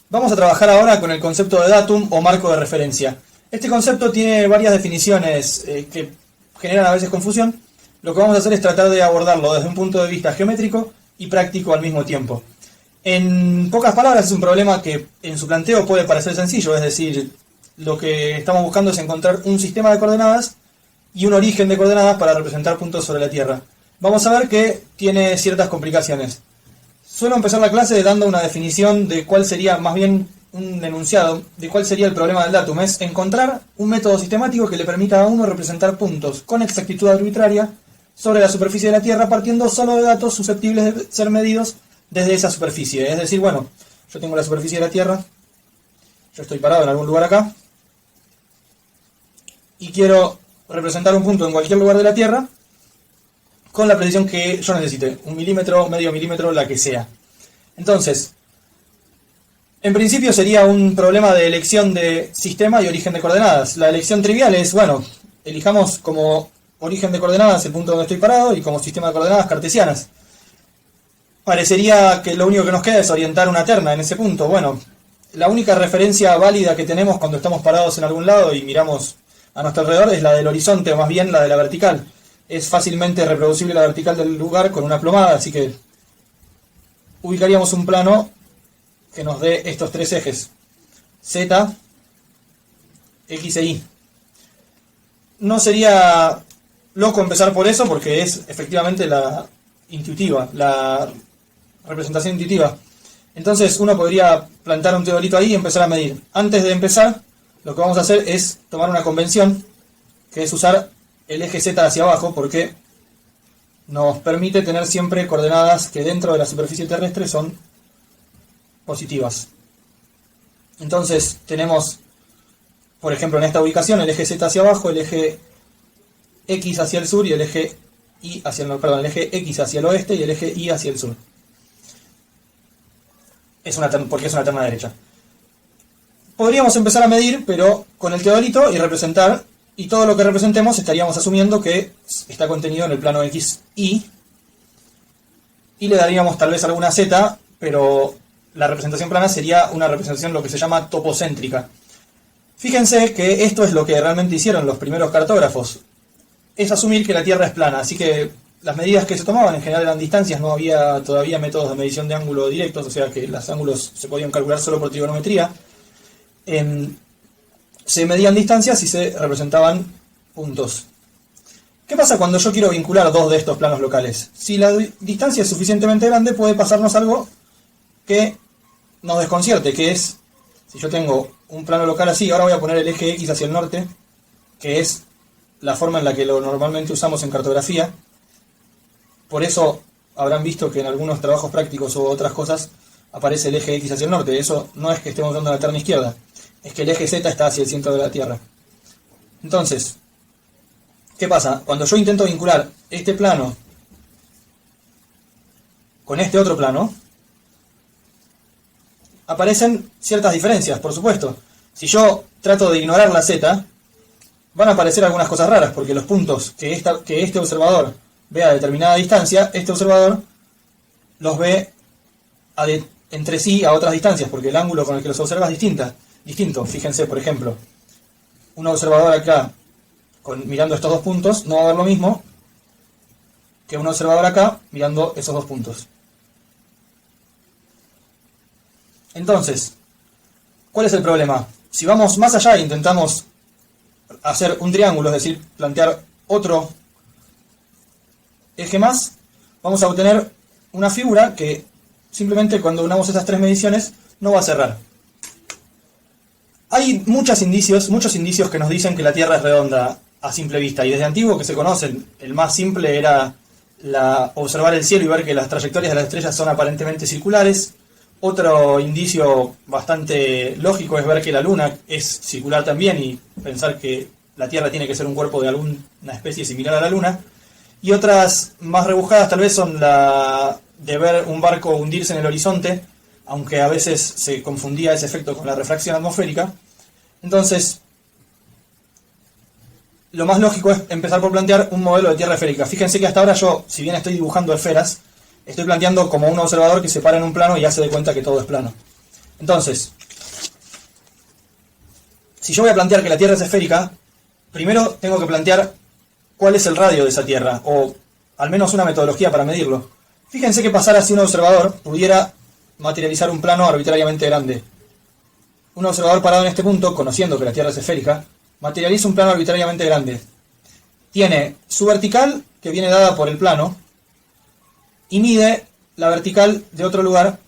Vamos a trabajar ahora con el concepto de datum o marco de referencia. Este concepto tiene varias definiciones que generan a veces confusión. Lo que vamos a hacer es tratar de abordarlo desde un punto de vista geométrico y práctico al mismo tiempo. En pocas palabras, es un problema que en su planteo puede parecer sencillo, es decir, lo que estamos buscando es encontrar un sistema de coordenadas y un origen de coordenadas para representar puntos sobre la Tierra. Vamos a ver que tiene ciertas complicaciones. Suelo empezar la clase dando una definición de cuál sería, más bien un enunciado, de cuál sería el problema del datum. Es encontrar un método sistemático que le permita a uno representar puntos con exactitud arbitraria sobre la superficie de la Tierra, partiendo solo de datos susceptibles de ser medidos desde esa superficie. Es decir, bueno, yo tengo la superficie de la Tierra, yo estoy parado en algún lugar acá, y quiero representar un punto en cualquier lugar de la Tierra, con la precisión que yo necesite, 1 milímetro, medio milímetro, la que sea. Entonces, en principio sería un problema de elección de sistema y origen de coordenadas. La elección trivial es, bueno, elijamos como origen de coordenadas el punto donde estoy parado y como sistema de coordenadas cartesianas. Parecería que lo único que nos queda es orientar una terna en ese punto. Bueno, la única referencia válida que tenemos cuando estamos parados en algún lado y miramos a nuestro alrededor es la del horizonte, o más bien la de la vertical. Es fácilmente reproducible la vertical del lugar con una plomada, así que ubicaríamos un plano que nos dé estos tres ejes, Z, X e Y. No sería loco empezar por eso, porque es efectivamente la intuitiva, la representación intuitiva. Entonces uno podría plantar un teodolito ahí y empezar a medir. Antes de empezar, lo que vamos a hacer es tomar una convención, que es usar el eje Z hacia abajo, porque nos permite tener siempre coordenadas que dentro de la superficie terrestre son positivas. Entonces tenemos, por ejemplo, en esta ubicación el eje Z hacia abajo, el eje X hacia el sur y el eje Y hacia el, perdón, el eje X hacia el oeste y el eje Y hacia el sur. Porque es una terna derecha. Podríamos empezar a medir, pero con el teodolito y representar, y todo lo que representemos estaríamos asumiendo que está contenido en el plano XY, y le daríamos tal vez alguna Z, pero la representación plana sería una representación lo que se llama topocéntrica. Fíjense que esto es lo que realmente hicieron los primeros cartógrafos, es asumir que la Tierra es plana, así que las medidas que se tomaban en general eran distancias, no había todavía métodos de medición de ángulo directos, o sea que los ángulos se podían calcular solo por trigonometría. Se medían distancias y se representaban puntos. ¿Qué pasa cuando yo quiero vincular dos de estos planos locales? Si la distancia es suficientemente grande, puede pasarnos algo que nos desconcierte, que es, si yo tengo un plano local así, ahora voy a poner el eje X hacia el norte, que es la forma en la que lo normalmente usamos en cartografía. Por eso habrán visto que en algunos trabajos prácticos o otras cosas aparece el eje X hacia el norte. Eso no es que estemos dando la terna izquierda, es que el eje Z está hacia el centro de la Tierra. Entonces, ¿qué pasa? Cuando yo intento vincular este plano con este otro plano, aparecen ciertas diferencias, por supuesto. Si yo trato de ignorar la Z, van a aparecer algunas cosas raras, porque los puntos que este observador ve a determinada distancia, este observador los ve entre sí a otras distancias, porque el ángulo con el que los observa es distinto. Fíjense, por ejemplo, un observador acá mirando estos dos puntos no va a ver lo mismo que un observador acá mirando esos dos puntos. Entonces, ¿cuál es el problema? Si vamos más allá e intentamos hacer un triángulo, es decir, plantear otro eje más, vamos a obtener una figura que simplemente cuando unamos estas tres mediciones no va a cerrar. Hay muchos indicios que nos dicen que la Tierra es redonda a simple vista, y desde antiguo que se conocen. El más simple era observar el cielo y ver que las trayectorias de las estrellas son aparentemente circulares. Otro indicio bastante lógico es ver que la Luna es circular también y pensar que la Tierra tiene que ser un cuerpo de alguna especie similar a la Luna. Y otras más rebuscadas tal vez son la de ver un barco hundirse en el horizonte, aunque a veces se confundía ese efecto con la refracción atmosférica. Entonces, lo más lógico es empezar por plantear un modelo de Tierra esférica. Fíjense que hasta ahora yo, si bien estoy dibujando esferas, estoy planteando como un observador que se para en un plano y hace de cuenta que todo es plano. Entonces, si yo voy a plantear que la Tierra es esférica, primero tengo que plantear cuál es el radio de esa Tierra, o al menos una metodología para medirlo. Fíjense que pasara si un observador pudiera materializar un plano arbitrariamente grande. Un observador parado en este punto, conociendo que la Tierra es esférica, materializa un plano arbitrariamente grande. Tiene su vertical, que viene dada por el plano, y mide la vertical de otro lugar.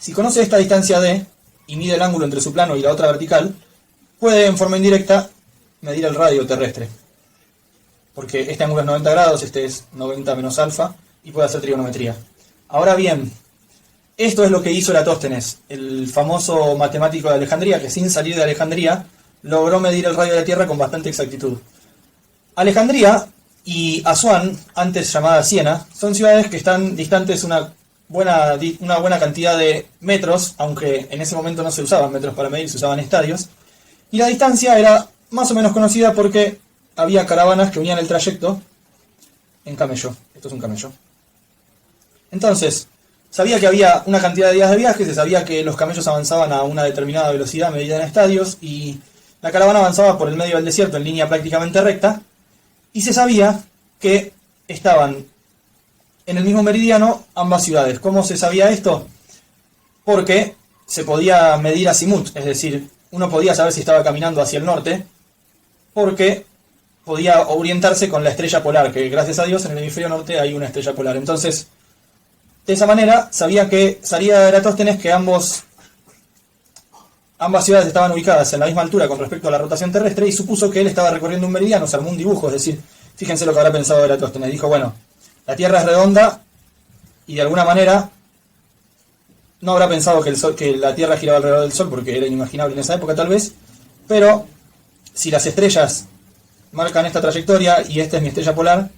Si conoce esta distancia d, y mide el ángulo entre su plano y la otra vertical, puede en forma indirecta medir el radio terrestre. Porque este ángulo es 90 grados, este es 90 menos alfa, y puede hacer trigonometría. Ahora bien, esto es lo que hizo Eratóstenes, el famoso matemático de Alejandría, que sin salir de Alejandría logró medir el radio de la Tierra con bastante exactitud. Alejandría y Asuán, antes llamada Siena, son ciudades que están distantes una buena cantidad de metros, aunque en ese momento no se usaban metros para medir, se usaban estadios, y la distancia era más o menos conocida porque había caravanas que unían el trayecto en camello. Esto es un camello. Entonces, sabía que había una cantidad de días de viaje, se sabía que los camellos avanzaban a una determinada velocidad medida en estadios, y la caravana avanzaba por el medio del desierto en línea prácticamente recta, y se sabía que estaban en el mismo meridiano ambas ciudades. ¿Cómo se sabía esto? Porque se podía medir azimut, es decir, uno podía saber si estaba caminando hacia el norte, porque podía orientarse con la estrella polar, que gracias a Dios en el hemisferio norte hay una estrella polar. Entonces, de esa manera sabía de Eratóstenes que ambas ciudades estaban ubicadas en la misma altura con respecto a la rotación terrestre, y supuso que él estaba recorriendo un meridiano, se armó un dibujo, es decir, fíjense lo que habrá pensado Eratóstenes. Dijo, bueno, la Tierra es redonda, y de alguna manera no habrá pensado que la Tierra giraba alrededor del Sol, porque era inimaginable en esa época tal vez, pero si las estrellas marcan esta trayectoria y esta es mi estrella polar,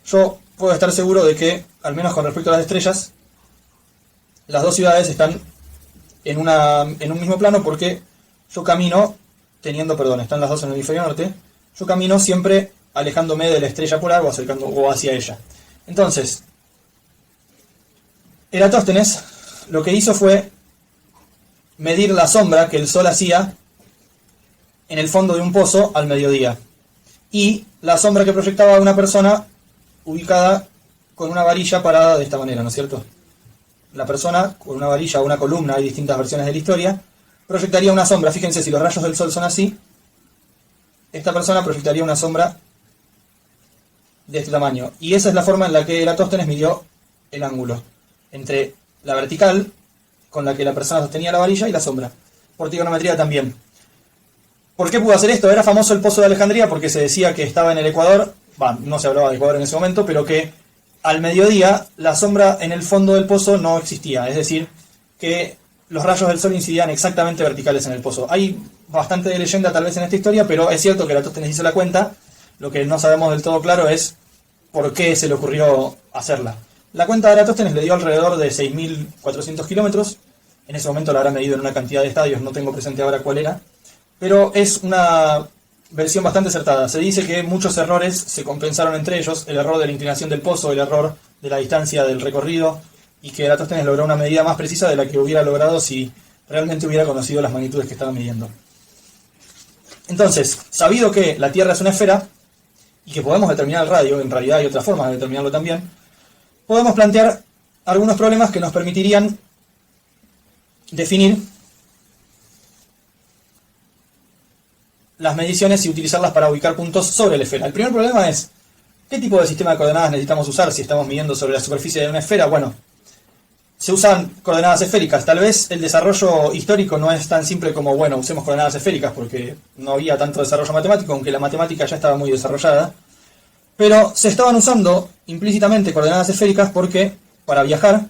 yo puedo estar seguro de que, al menos con respecto a las estrellas, las dos ciudades están en un mismo plano, porque yo camino están las dos en el hemisferio norte, yo camino siempre alejándome de la estrella polar o hacia ella. Entonces, Eratóstenes lo que hizo fue medir la sombra que el Sol hacía en el fondo de un pozo al mediodía, y la sombra que proyectaba a una persona ubicada con una varilla parada de esta manera, ¿no es cierto? La persona con una varilla o una columna, hay distintas versiones de la historia, proyectaría una sombra. Fíjense, si los rayos del Sol son así, esta persona proyectaría una sombra de este tamaño. Y esa es la forma en la que Eratóstenes midió el ángulo entre la vertical con la que la persona sostenía la varilla y la sombra. Por trigonometría también. ¿Por qué pudo hacer esto? Era famoso el pozo de Alejandría porque se decía que estaba en el Ecuador, no se hablaba de Ecuador en ese momento, pero que al mediodía la sombra en el fondo del pozo no existía, es decir, que los rayos del Sol incidían exactamente verticales en el pozo. Hay bastante de leyenda tal vez en esta historia, pero es cierto que Eratóstenes hizo la cuenta. Lo que no sabemos del todo claro es por qué se le ocurrió hacerla. La cuenta de Eratóstenes le dio alrededor de 6.400 kilómetros. En ese momento la habrá medido en una cantidad de estadios, no tengo presente ahora cuál era, pero es una versión bastante acertada. Se dice que muchos errores se compensaron entre ellos, el error de la inclinación del pozo, el error de la distancia del recorrido, y que Eratóstenes logró una medida más precisa de la que hubiera logrado si realmente hubiera conocido las magnitudes que estaba midiendo. Entonces, sabido que la Tierra es una esfera y que podemos determinar el radio, en realidad hay otras formas de determinarlo también, podemos plantear algunos problemas que nos permitirían definir las mediciones y utilizarlas para ubicar puntos sobre la esfera. El primer problema es, ¿qué tipo de sistema de coordenadas necesitamos usar si estamos midiendo sobre la superficie de una esfera? Bueno, se usan coordenadas esféricas. Tal vez el desarrollo histórico no es tan simple como, bueno, usemos coordenadas esféricas, porque no había tanto desarrollo matemático, aunque la matemática ya estaba muy desarrollada. Pero se estaban usando implícitamente coordenadas esféricas porque, para viajar,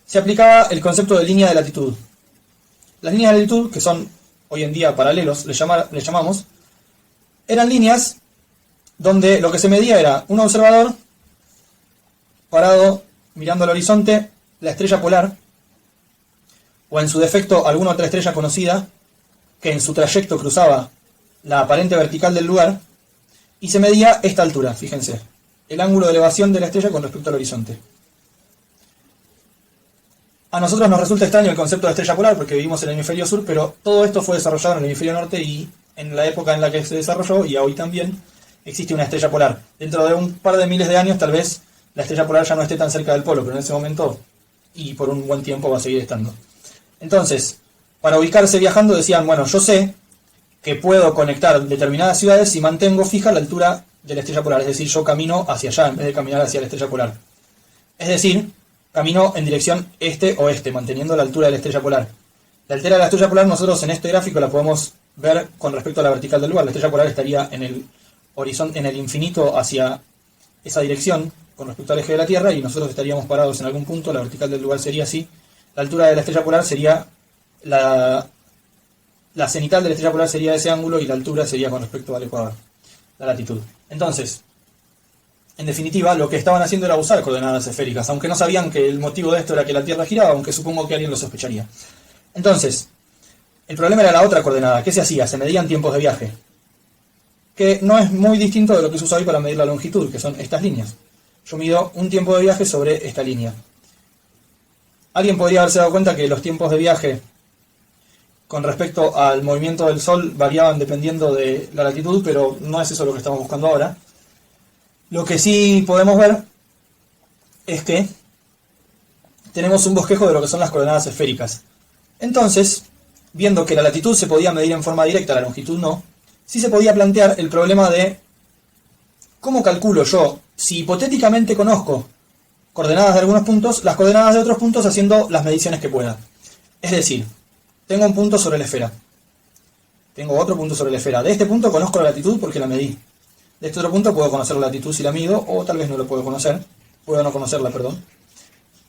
se aplicaba el concepto de línea de latitud. Las líneas de latitud, que son hoy en día paralelos, le llamamos, eran líneas donde lo que se medía era un observador parado mirando al horizonte, la estrella polar, o en su defecto alguna otra estrella conocida que en su trayecto cruzaba la aparente vertical del lugar, y se medía esta altura, fíjense, el ángulo de elevación de la estrella con respecto al horizonte. A nosotros nos resulta extraño el concepto de estrella polar porque vivimos en el hemisferio sur, pero todo esto fue desarrollado en el hemisferio norte y en la época en la que se desarrolló, y hoy también, existe una estrella polar. Dentro de un par de miles de años tal vez la estrella polar ya no esté tan cerca del polo, pero en ese momento y por un buen tiempo va a seguir estando. Entonces, para ubicarse viajando decían, bueno, yo sé que puedo conectar determinadas ciudades si mantengo fija la altura de la estrella polar, es decir, yo camino hacia allá en vez de caminar hacia la estrella polar. Es decir, camino en dirección este-oeste, manteniendo la altura de la estrella polar. La altura de la estrella polar nosotros en este gráfico la podemos ver con respecto a la vertical del lugar. La estrella polar estaría en el horizonte, en el infinito hacia esa dirección con respecto al eje de la Tierra, y nosotros estaríamos parados en algún punto. La vertical del lugar sería así. La altura de la estrella polar sería la cenital de la estrella polar sería ese ángulo, y la altura sería con respecto al ecuador, la latitud. Entonces, en definitiva, lo que estaban haciendo era usar coordenadas esféricas, aunque no sabían que el motivo de esto era que la Tierra giraba, aunque supongo que alguien lo sospecharía. Entonces, el problema era la otra coordenada. ¿Qué se hacía? Se medían tiempos de viaje, que no es muy distinto de lo que se usa hoy para medir la longitud, que son estas líneas. Yo mido un tiempo de viaje sobre esta línea. Alguien podría haberse dado cuenta que los tiempos de viaje con respecto al movimiento del Sol variaban dependiendo de la latitud, pero no es eso lo que estamos buscando ahora. Lo que sí podemos ver es que tenemos un bosquejo de lo que son las coordenadas esféricas. Entonces, viendo que la latitud se podía medir en forma directa, la longitud no, sí se podía plantear el problema de cómo calculo yo, si hipotéticamente conozco coordenadas de algunos puntos, las coordenadas de otros puntos haciendo las mediciones que pueda. Es decir, tengo un punto sobre la esfera, tengo otro punto sobre la esfera. De este punto conozco la latitud porque la medí. De este otro punto puedo conocer la latitud si la mido, o tal vez no lo puedo conocer, puedo no conocerla, perdón.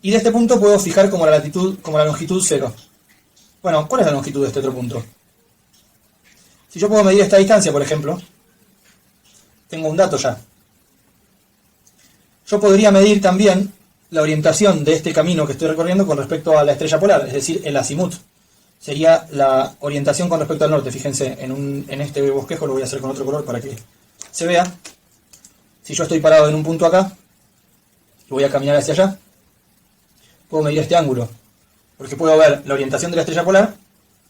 Y de este punto puedo fijar como la latitud, como la longitud 0. Bueno, ¿cuál es la longitud de este otro punto? Si yo puedo medir esta distancia, por ejemplo, tengo un dato ya. Yo podría medir también la orientación de este camino que estoy recorriendo con respecto a la estrella polar, es decir, el azimut. Sería la orientación con respecto al norte. Fíjense, en este bosquejo lo voy a hacer con otro color para que se vea. Si yo estoy parado en un punto acá y voy a caminar hacia allá, puedo medir este ángulo, porque puedo ver la orientación de la estrella polar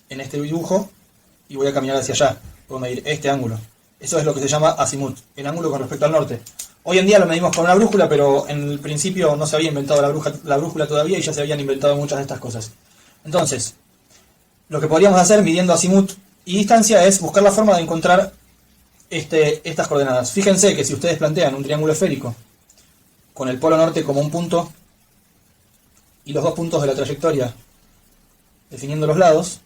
en este dibujo y voy a caminar hacia allá. Puedo medir este ángulo. Eso es lo que se llama azimut, el ángulo con respecto al norte. Hoy en día lo medimos con una brújula, pero en el principio no se había inventado la brújula todavía, y ya se habían inventado muchas de estas cosas. Entonces, lo que podríamos hacer midiendo azimut y distancia es buscar la forma de encontrar estas coordenadas. Fíjense que si ustedes plantean un triángulo esférico con el polo norte como un punto y los dos puntos de la trayectoria definiendo los lados,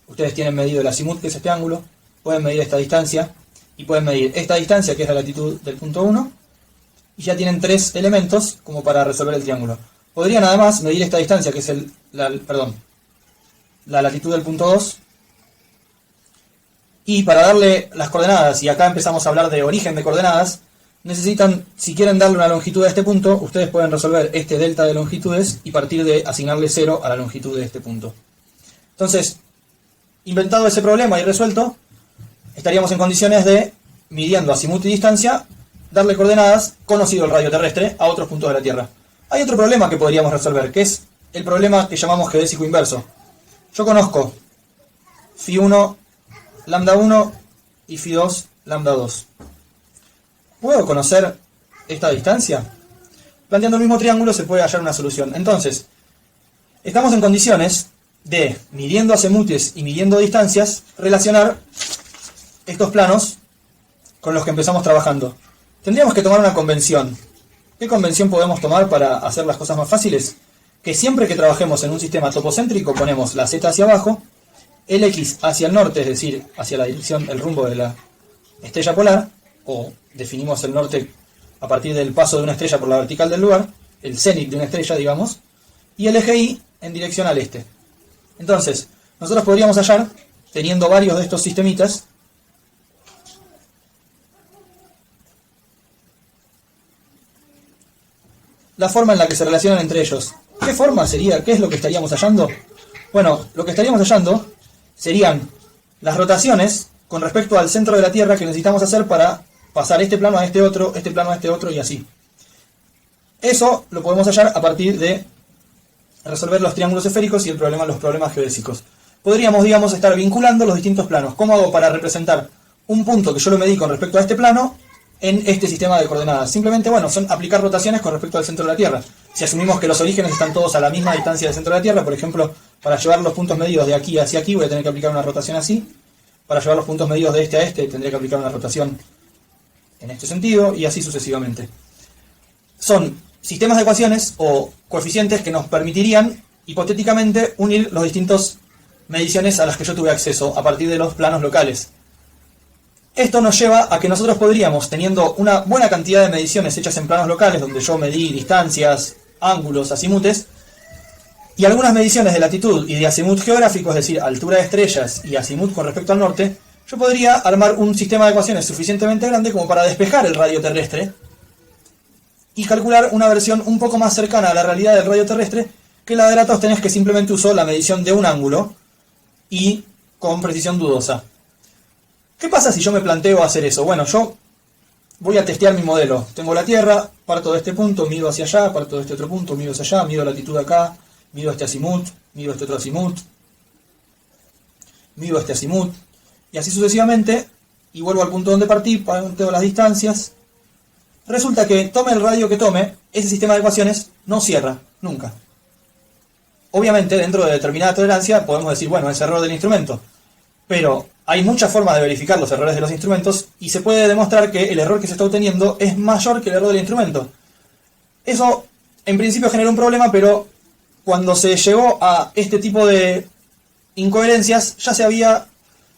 ustedes tienen medido el azimut, que es este ángulo, pueden medir esta distancia y pueden medir esta distancia, que es la latitud del punto 1, y ya tienen tres elementos como para resolver el triángulo. Podrían además medir esta distancia, que es la latitud del punto 2, y para darle las coordenadas, y acá empezamos a hablar de origen de coordenadas, necesitan, si quieren darle una longitud a este punto, ustedes pueden resolver este delta de longitudes y partir de asignarle 0 a la longitud de este punto. Entonces, inventado ese problema y resuelto, estaríamos en condiciones de, midiendo azimut y distancia, darle coordenadas, conocido el radio terrestre, a otros puntos de la Tierra. Hay otro problema que podríamos resolver, que es el problema que llamamos geodésico inverso. Yo conozco Φ1, lambda 1 y Φ2, lambda 2. ¿Puedo conocer esta distancia? Planteando el mismo triángulo se puede hallar una solución. Entonces, estamos en condiciones de, midiendo azimutes y midiendo distancias, relacionar estos planos con los que empezamos trabajando. Tendríamos que tomar una convención. ¿Qué convención podemos tomar para hacer las cosas más fáciles? Que siempre que trabajemos en un sistema topocéntrico ponemos la z hacia abajo, el x hacia el norte, es decir, hacia la dirección, el rumbo de la estrella polar, o definimos el norte a partir del paso de una estrella por la vertical del lugar, el cenit de una estrella, digamos, y el eje y en dirección al este. Entonces, nosotros podríamos hallar, teniendo varios de estos sistemitas, la forma en la que se relacionan entre ellos. ¿Qué forma sería? ¿Qué es lo que estaríamos hallando? Bueno, lo que estaríamos hallando serían las rotaciones con respecto al centro de la Tierra que necesitamos hacer para pasar este plano a este plano a este otro y así. Eso lo podemos hallar a partir de resolver los triángulos esféricos y los problemas geodésicos. Podríamos, digamos, estar vinculando los distintos planos. ¿Cómo hago para representar un punto que yo lo medí con respecto a este plano en este sistema de coordenadas? Simplemente, bueno, son aplicar rotaciones con respecto al centro de la Tierra. Si asumimos que los orígenes están todos a la misma distancia del centro de la Tierra, por ejemplo, para llevar los puntos medidos de aquí hacia aquí voy a tener que aplicar una rotación así. Para llevar los puntos medidos de este a este tendré que aplicar una rotación en este sentido y así sucesivamente. Son sistemas de ecuaciones o coeficientes que nos permitirían, hipotéticamente, unir los distintos mediciones a las que yo tuve acceso a partir de los planos locales. Esto nos lleva a que nosotros podríamos, teniendo una buena cantidad de mediciones hechas en planos locales, donde yo medí distancias, ángulos, azimutes, y algunas mediciones de latitud y de azimut geográfico, es decir, altura de estrellas y azimut con respecto al norte, yo podría armar un sistema de ecuaciones suficientemente grande como para despejar el radio terrestre y calcular una versión un poco más cercana a la realidad del radio terrestre que la de Eratosthenes, que simplemente usó la medición de un ángulo y con precisión dudosa. ¿Qué pasa si yo me planteo hacer eso? Bueno, yo voy a testear mi modelo. Tengo la Tierra, parto de este punto, mido hacia allá, parto de este otro punto, mido hacia allá, mido latitud acá, mido este azimut, mido este otro azimut, mido este azimut, y así sucesivamente, y vuelvo al punto donde partí, planteo las distancias. Resulta que tome el radio que tome, ese sistema de ecuaciones no cierra, nunca. Obviamente, dentro de determinada tolerancia, podemos decir, bueno, es error del instrumento. Pero hay muchas formas de verificar los errores de los instrumentos y se puede demostrar que el error que se está obteniendo es mayor que el error del instrumento. Eso, en principio, genera un problema, pero cuando se llegó a este tipo de incoherencias, ya se había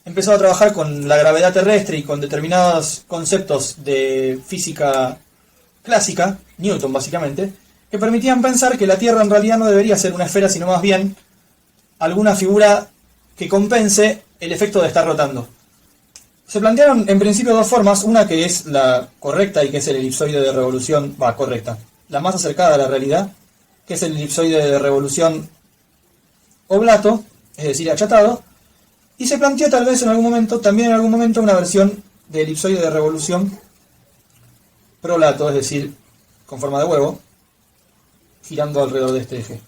empezado a trabajar con la gravedad terrestre y con determinados conceptos de física clásica, Newton básicamente, que permitían pensar que la Tierra en realidad no debería ser una esfera, sino más bien alguna figura que compense el efecto de estar rotando. Se plantearon en principio dos formas, una que es la correcta y que es el elipsoide de revolución, correcta, la más acercada a la realidad, que es el elipsoide de revolución oblato, es decir, achatado, y se planteó tal vez también en algún momento, una versión de elipsoide de revolución prolato, es decir, con forma de huevo, girando alrededor de este eje.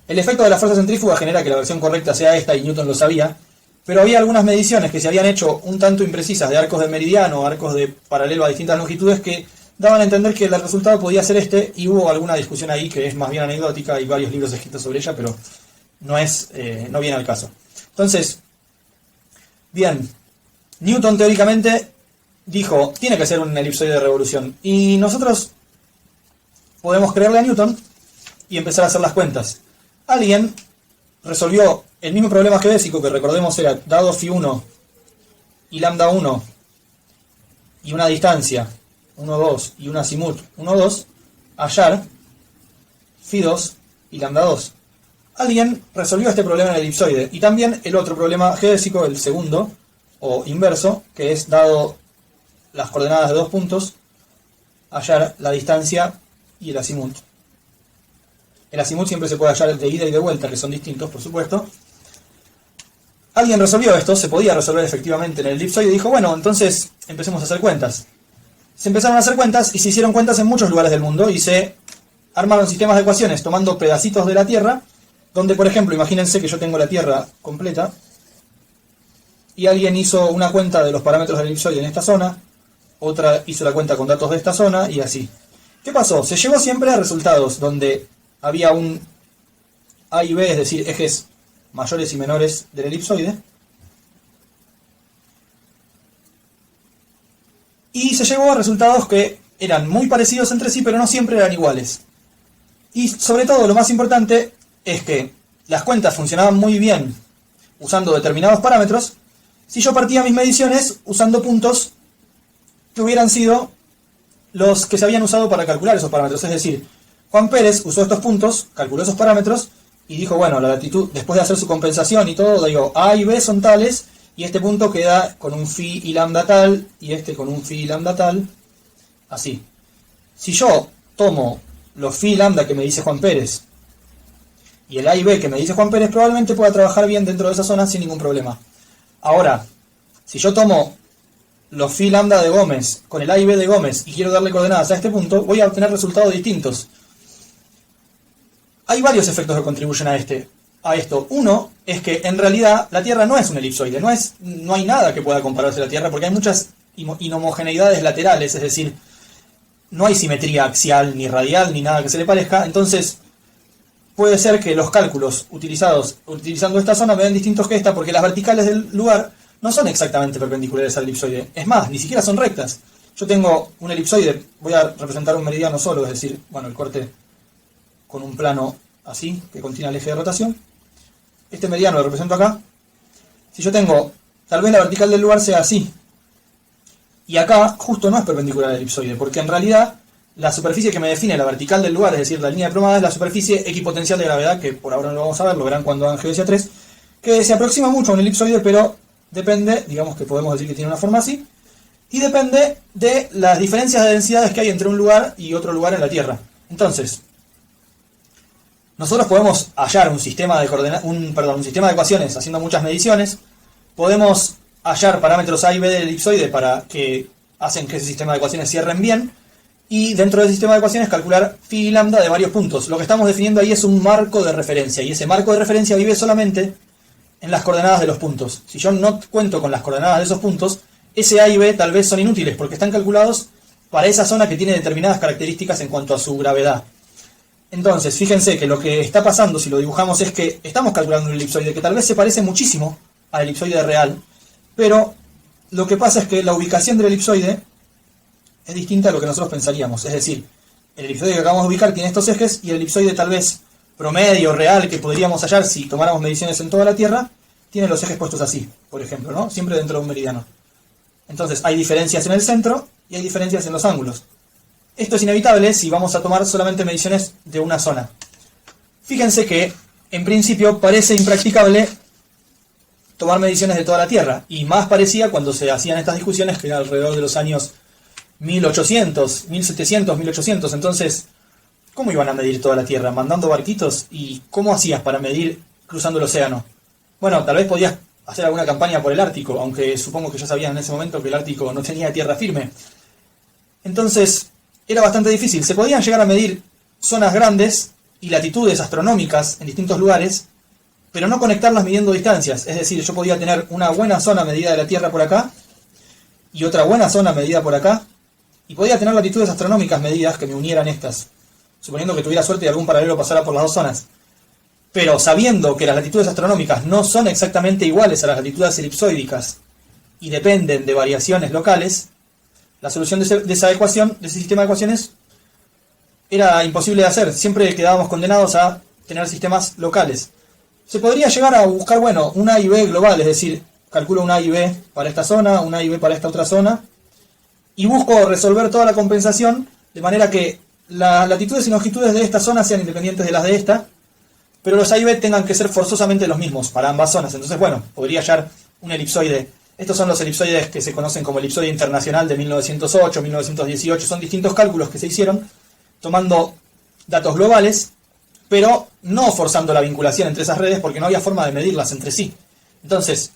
El efecto de la fuerza centrífuga genera que la versión correcta sea esta, y Newton lo sabía, pero había algunas mediciones que se habían hecho un tanto imprecisas de arcos de meridiano, arcos de paralelo a distintas longitudes, que daban a entender que el resultado podía ser este, y hubo alguna discusión ahí que es más bien anecdótica, hay varios libros escritos sobre ella, pero no viene al caso. Entonces, bien, Newton teóricamente dijo, tiene que ser un elipsoide de revolución, y nosotros podemos creerle a Newton y empezar a hacer las cuentas. Alguien resolvió el mismo problema geodésico, que recordemos era dado Φ1 y lambda 1 y una distancia 1, 2 y un azimut 1, 2, hallar Φ2 y lambda 2. Alguien resolvió este problema en el elipsoide, y también el otro problema geodésico, el segundo o inverso, que es dado las coordenadas de dos puntos, hallar la distancia y el azimut. El azimut siempre se puede hallar de ida y de vuelta, que son distintos, por supuesto. Alguien resolvió esto, se podía resolver efectivamente en el elipsoide, y dijo, bueno, entonces empecemos a hacer cuentas. Se empezaron a hacer cuentas, y se hicieron cuentas en muchos lugares del mundo, y se armaron sistemas de ecuaciones tomando pedacitos de la Tierra, donde, por ejemplo, imagínense que yo tengo la Tierra completa, y alguien hizo una cuenta de los parámetros del elipsoide en esta zona, otra hizo la cuenta con datos de esta zona, y así. ¿Qué pasó? Se llegó siempre a resultados donde había un A y B, es decir, ejes mayores y menores del elipsoide, y se llegó a resultados que eran muy parecidos entre sí, pero no siempre eran iguales. Y sobre todo, lo más importante es que las cuentas funcionaban muy bien usando determinados parámetros si yo partía mis mediciones usando puntos que hubieran sido los que se habían usado para calcular esos parámetros. Es decir, Juan Pérez usó estos puntos, calculó esos parámetros y dijo, bueno, la latitud, después de hacer su compensación y todo, digo, A y B son tales, y este punto queda con un phi y lambda tal, y este con un phi y lambda tal, así. Si yo tomo los phi y lambda que me dice Juan Pérez y el A y B que me dice Juan Pérez, probablemente pueda trabajar bien dentro de esa zona sin ningún problema. Ahora, si yo tomo los phi lambda de Gómez con el A y B de Gómez y quiero darle coordenadas a este punto, voy a obtener resultados distintos. Hay varios efectos que contribuyen a esto. Uno es que en realidad la Tierra no es un elipsoide, no hay nada que pueda compararse a la Tierra porque hay muchas inhomogeneidades laterales, es decir, no hay simetría axial ni radial ni nada que se le parezca. Entonces puede ser que los cálculos utilizando esta zona me den distintos que esta, porque las verticales del lugar no son exactamente perpendiculares al elipsoide. Es más, ni siquiera son rectas. Yo tengo un elipsoide, voy a representar un meridiano solo, es decir, bueno, el corte con un plano así, que contiene el eje de rotación. Este meridiano lo represento acá. Si yo tengo, tal vez la vertical del lugar sea así. Y acá justo no es perpendicular al elipsoide, porque en realidad la superficie que me define la vertical del lugar, es decir, la línea de plomada, es la superficie equipotencial de gravedad, que por ahora no lo vamos a ver, lo verán cuando hagan geodesia 3, que se aproxima mucho a un elipsoide, pero depende, digamos que podemos decir que tiene una forma así, y depende de las diferencias de densidades que hay entre un lugar y otro lugar en la Tierra. Entonces, nosotros podemos hallar un sistema de un sistema de ecuaciones haciendo muchas mediciones, podemos hallar parámetros A y B del elipsoide para que hacen que ese sistema de ecuaciones cierren bien, y dentro del sistema de ecuaciones calcular phi y lambda de varios puntos. Lo que estamos definiendo ahí es un marco de referencia, y ese marco de referencia vive solamente en las coordenadas de los puntos. Si yo no cuento con las coordenadas de esos puntos, ese A y B tal vez son inútiles, porque están calculados para esa zona que tiene determinadas características en cuanto a su gravedad. Entonces, fíjense que lo que está pasando, si lo dibujamos, es que estamos calculando un elipsoide que tal vez se parece muchísimo al elipsoide real, pero lo que pasa es que la ubicación del elipsoide es distinta a lo que nosotros pensaríamos. Es decir, el elipsoide que acabamos de ubicar tiene estos ejes, y el elipsoide tal vez promedio, real, que podríamos hallar si tomáramos mediciones en toda la Tierra, tiene los ejes puestos así, por ejemplo, ¿no? Siempre dentro de un meridiano. Entonces hay diferencias en el centro y hay diferencias en los ángulos. Esto es inevitable si vamos a tomar solamente mediciones de una zona. Fíjense que, en principio, parece impracticable tomar mediciones de toda la Tierra, y más parecía cuando se hacían estas discusiones, que era alrededor de los años 1800, 1700, 1800. Entonces, ¿cómo iban a medir toda la Tierra? ¿Mandando barquitos? ¿Y cómo hacías para medir cruzando el océano? Bueno, tal vez podías hacer alguna campaña por el Ártico, aunque supongo que ya sabían en ese momento que el Ártico no tenía tierra firme. Entonces, era bastante difícil. Se podían llegar a medir zonas grandes y latitudes astronómicas en distintos lugares, pero no conectarlas midiendo distancias. Es decir, yo podía tener una buena zona medida de la Tierra por acá, y otra buena zona medida por acá, y podía tener latitudes astronómicas medidas que me unieran estas, suponiendo que tuviera suerte y algún paralelo pasara por las dos zonas. Pero sabiendo que las latitudes astronómicas no son exactamente iguales a las latitudes elipsoídicas y dependen de variaciones locales, la solución de esa ecuación, de ese sistema de ecuaciones, era imposible de hacer. Siempre quedábamos condenados a tener sistemas locales. Se podría llegar a buscar, bueno, un A y B global, es decir, calculo un A y B para esta zona, un A y B para esta otra zona, y busco resolver toda la compensación de manera que las latitudes y longitudes de esta zona sean independientes de las de esta, pero los A y B tengan que ser forzosamente los mismos para ambas zonas. Entonces, bueno, podría hallar un elipsoide. Estos son los elipsoides que se conocen como elipsoide internacional de 1908, 1918. Son distintos cálculos que se hicieron tomando datos globales, pero no forzando la vinculación entre esas redes porque no había forma de medirlas entre sí. Entonces,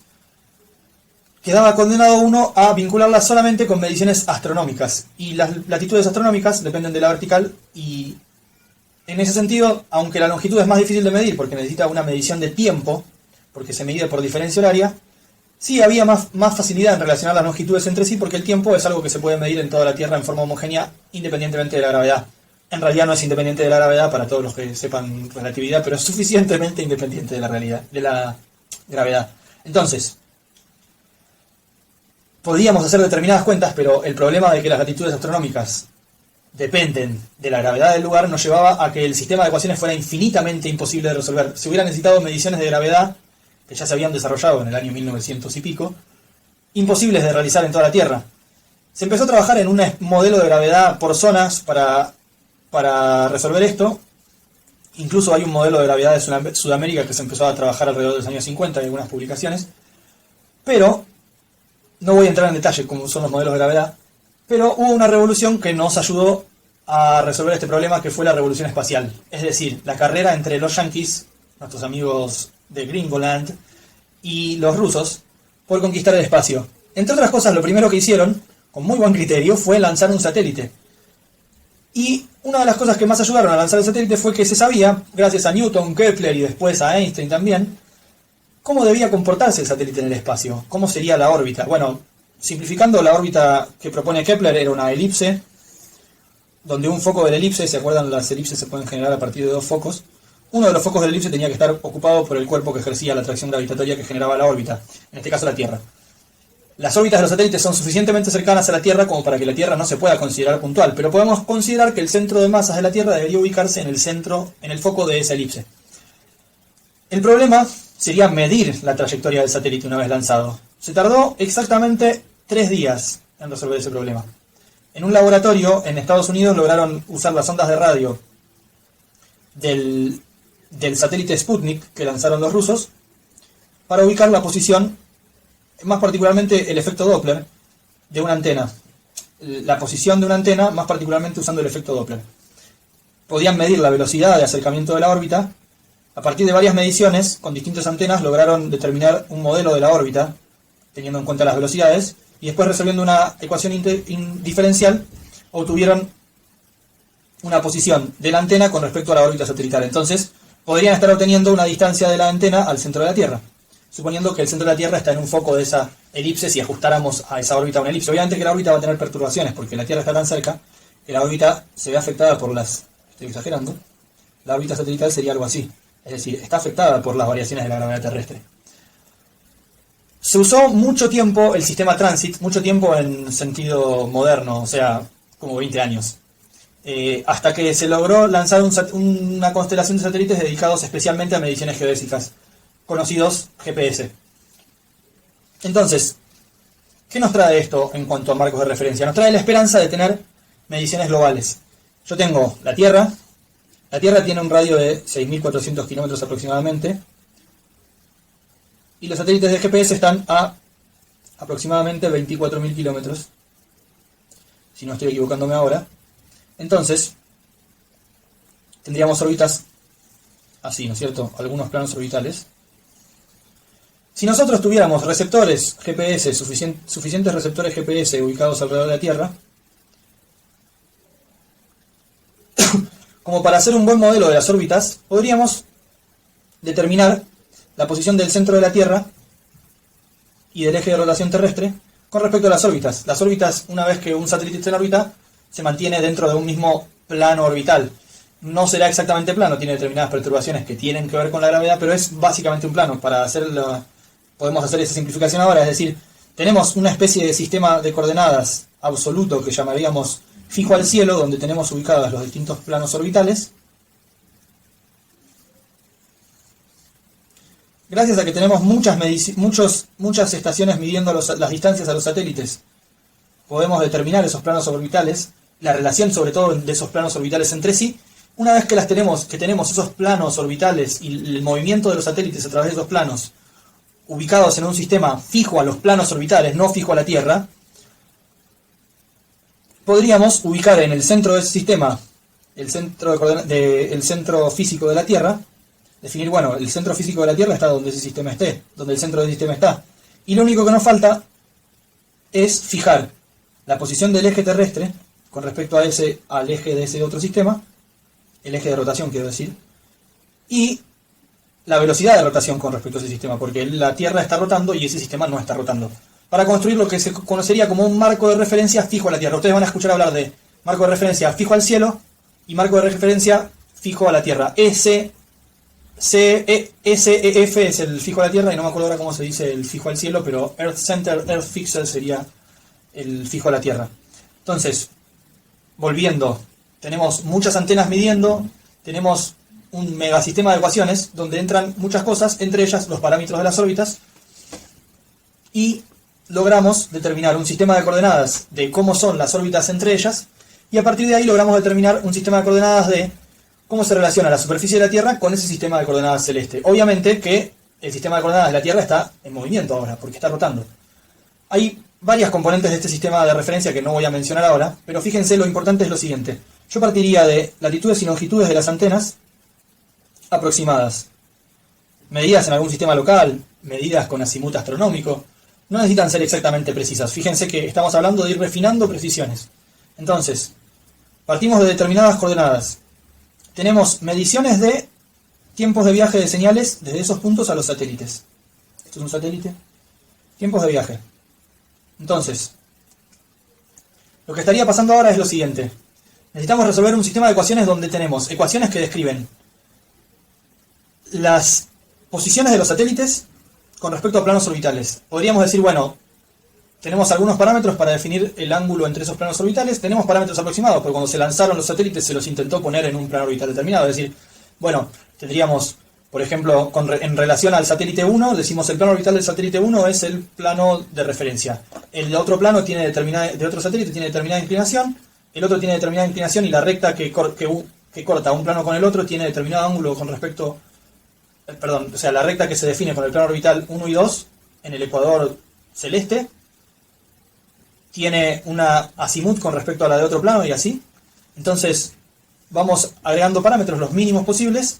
quedaba condenado uno a vincularlas solamente con mediciones astronómicas. Y las latitudes astronómicas dependen de la vertical, y en ese sentido, aunque la longitud es más difícil de medir porque necesita una medición de tiempo, porque se mide por diferencia horaria, sí había más facilidad en relacionar las longitudes entre sí, porque el tiempo es algo que se puede medir en toda la Tierra en forma homogénea independientemente de la gravedad. En realidad no es independiente de la gravedad para todos los que sepan relatividad, pero es suficientemente independiente de la realidad, de la gravedad. Entonces, podíamos hacer determinadas cuentas, pero el problema de que las latitudes astronómicas dependen de la gravedad del lugar nos llevaba a que el sistema de ecuaciones fuera infinitamente imposible de resolver. Se hubieran necesitado mediciones de gravedad, que ya se habían desarrollado en el año 1900 y pico, imposibles de realizar en toda la Tierra. Se empezó a trabajar en un modelo de gravedad por zonas para resolver esto. Incluso hay un modelo de gravedad de Sudamérica que se empezó a trabajar alrededor de los años 50, hay algunas publicaciones. Pero, no voy a entrar en detalle cómo son los modelos de gravedad, pero hubo una revolución que nos ayudó a resolver este problema, que fue la revolución espacial. Es decir, la carrera entre los yanquis, nuestros amigos de Gringoland, y los rusos, por conquistar el espacio. Entre otras cosas, lo primero que hicieron, con muy buen criterio, fue lanzar un satélite. Y una de las cosas que más ayudaron a lanzar el satélite fue que se sabía, gracias a Newton, Kepler y después a Einstein también, cómo debía comportarse el satélite en el espacio, cómo sería la órbita. Bueno, simplificando, la órbita que propone Kepler era una elipse, donde un foco de la elipse, ¿se acuerdan? Las elipses se pueden generar a partir de dos focos. Uno de los focos de la elipse tenía que estar ocupado por el cuerpo que ejercía la atracción gravitatoria que generaba la órbita, en este caso la Tierra. Las órbitas de los satélites son suficientemente cercanas a la Tierra como para que la Tierra no se pueda considerar puntual, pero podemos considerar que el centro de masas de la Tierra debería ubicarse en el centro, en el foco de esa elipse. El problema sería medir la trayectoria del satélite una vez lanzado. Se tardó exactamente 3 días en resolver ese problema. En un laboratorio en Estados Unidos lograron usar las ondas de radio del satélite Sputnik que lanzaron los rusos para ubicar la posición, más particularmente el efecto Doppler, de una antena. La posición de una antena, más particularmente usando el efecto Doppler. Podían medir la velocidad de acercamiento de la órbita. A partir de varias mediciones, con distintas antenas, lograron determinar un modelo de la órbita, teniendo en cuenta las velocidades, y después resolviendo una ecuación diferencial, obtuvieron una posición de la antena con respecto a la órbita satelital. Entonces, podrían estar obteniendo una distancia de la antena al centro de la Tierra, suponiendo que el centro de la Tierra está en un foco de esa elipse si ajustáramos a esa órbita una elipse. Obviamente que la órbita va a tener perturbaciones, porque la Tierra está tan cerca que la órbita se ve afectada por las... Estoy exagerando. La órbita satelital sería algo así. Es decir, está afectada por las variaciones de la gravedad terrestre. Se usó mucho tiempo el sistema Transit, mucho tiempo en sentido moderno, o sea, como 20 años. Hasta que se logró lanzar una constelación de satélites dedicados especialmente a mediciones geodésicas, conocidos GPS. Entonces, ¿qué nos trae esto en cuanto a marcos de referencia? Nos trae la esperanza de tener mediciones globales. Yo tengo la Tierra tiene un radio de 6.400 kilómetros aproximadamente, y los satélites de GPS están a aproximadamente 24.000 kilómetros, si no estoy equivocándome ahora. Entonces, tendríamos órbitas así, ¿no es cierto? Algunos planos orbitales. Si nosotros tuviéramos receptores GPS, suficientes receptores GPS ubicados alrededor de la Tierra, como para hacer un buen modelo de las órbitas, podríamos determinar la posición del centro de la Tierra y del eje de rotación terrestre con respecto a las órbitas. Las órbitas, una vez que un satélite está en órbita, se mantiene dentro de un mismo plano orbital. No será exactamente plano, tiene determinadas perturbaciones que tienen que ver con la gravedad, pero es básicamente un plano. Podemos hacer esa simplificación ahora, es decir, tenemos una especie de sistema de coordenadas absoluto que llamaríamos fijo al cielo, donde tenemos ubicados los distintos planos orbitales. Gracias a que tenemos muchas estaciones midiendo las distancias a los satélites, podemos determinar esos planos orbitales, la relación sobre todo de esos planos orbitales entre sí. Una vez que tenemos esos planos orbitales y el movimiento de los satélites a través de esos planos, ubicados en un sistema fijo a los planos orbitales, no fijo a la Tierra, podríamos ubicar en el centro de ese sistema el centro físico de la Tierra, definir, bueno, el centro físico de la Tierra está donde ese sistema esté, donde el centro del sistema está. Y lo único que nos falta es fijar la posición del eje terrestre con respecto al eje de ese otro sistema, el eje de rotación quiero decir, y la velocidad de rotación con respecto a ese sistema, porque la Tierra está rotando y ese sistema no está rotando, para construir lo que se conocería como un marco de referencia fijo a la Tierra. Ustedes van a escuchar hablar de marco de referencia fijo al cielo y marco de referencia fijo a la Tierra. SEF es el fijo a la Tierra, y no me acuerdo ahora cómo se dice el fijo al cielo, pero Earth Center, Earth Fixer sería el fijo a la Tierra. Entonces, volviendo, tenemos muchas antenas midiendo, tenemos un megasistema de ecuaciones donde entran muchas cosas, entre ellas los parámetros de las órbitas, y logramos determinar un sistema de coordenadas de cómo son las órbitas entre ellas, y a partir de ahí logramos determinar un sistema de coordenadas de cómo se relaciona la superficie de la Tierra con ese sistema de coordenadas celeste. Obviamente que el sistema de coordenadas de la Tierra está en movimiento ahora, porque está rotando. Hay varias componentes de este sistema de referencia que no voy a mencionar ahora, pero fíjense, lo importante es lo siguiente. Yo partiría de latitudes y longitudes de las antenas aproximadas, medidas en algún sistema local, medidas con acimut astronómico. No necesitan ser exactamente precisas. Fíjense que estamos hablando de ir refinando precisiones. Entonces, Partimos de determinadas coordenadas. Tenemos mediciones de tiempos de viaje de señales desde esos puntos a los satélites. Esto es un satélite. Tiempos de viaje. Entonces, lo que estaría pasando ahora es lo siguiente. Necesitamos resolver un sistema de ecuaciones donde tenemos ecuaciones que describen las posiciones de los satélites con respecto a planos orbitales. Podríamos decir, bueno, tenemos algunos parámetros para definir el ángulo entre esos planos orbitales. Tenemos parámetros aproximados, porque cuando se lanzaron los satélites se los intentó poner en un plano orbital determinado. Es decir, bueno, tendríamos, por ejemplo, en relación al satélite 1, decimos el plano orbital del satélite 1 es el plano de referencia. El de otro plano tiene de otro satélite tiene determinada inclinación, el otro tiene determinada inclinación y la recta que corta un plano con el otro tiene determinado ángulo con respecto... Perdón, o sea, la recta que se define con el plano orbital 1 y 2 en el ecuador celeste tiene una azimut con respecto a la de otro plano y así. Entonces, vamos agregando parámetros los mínimos posibles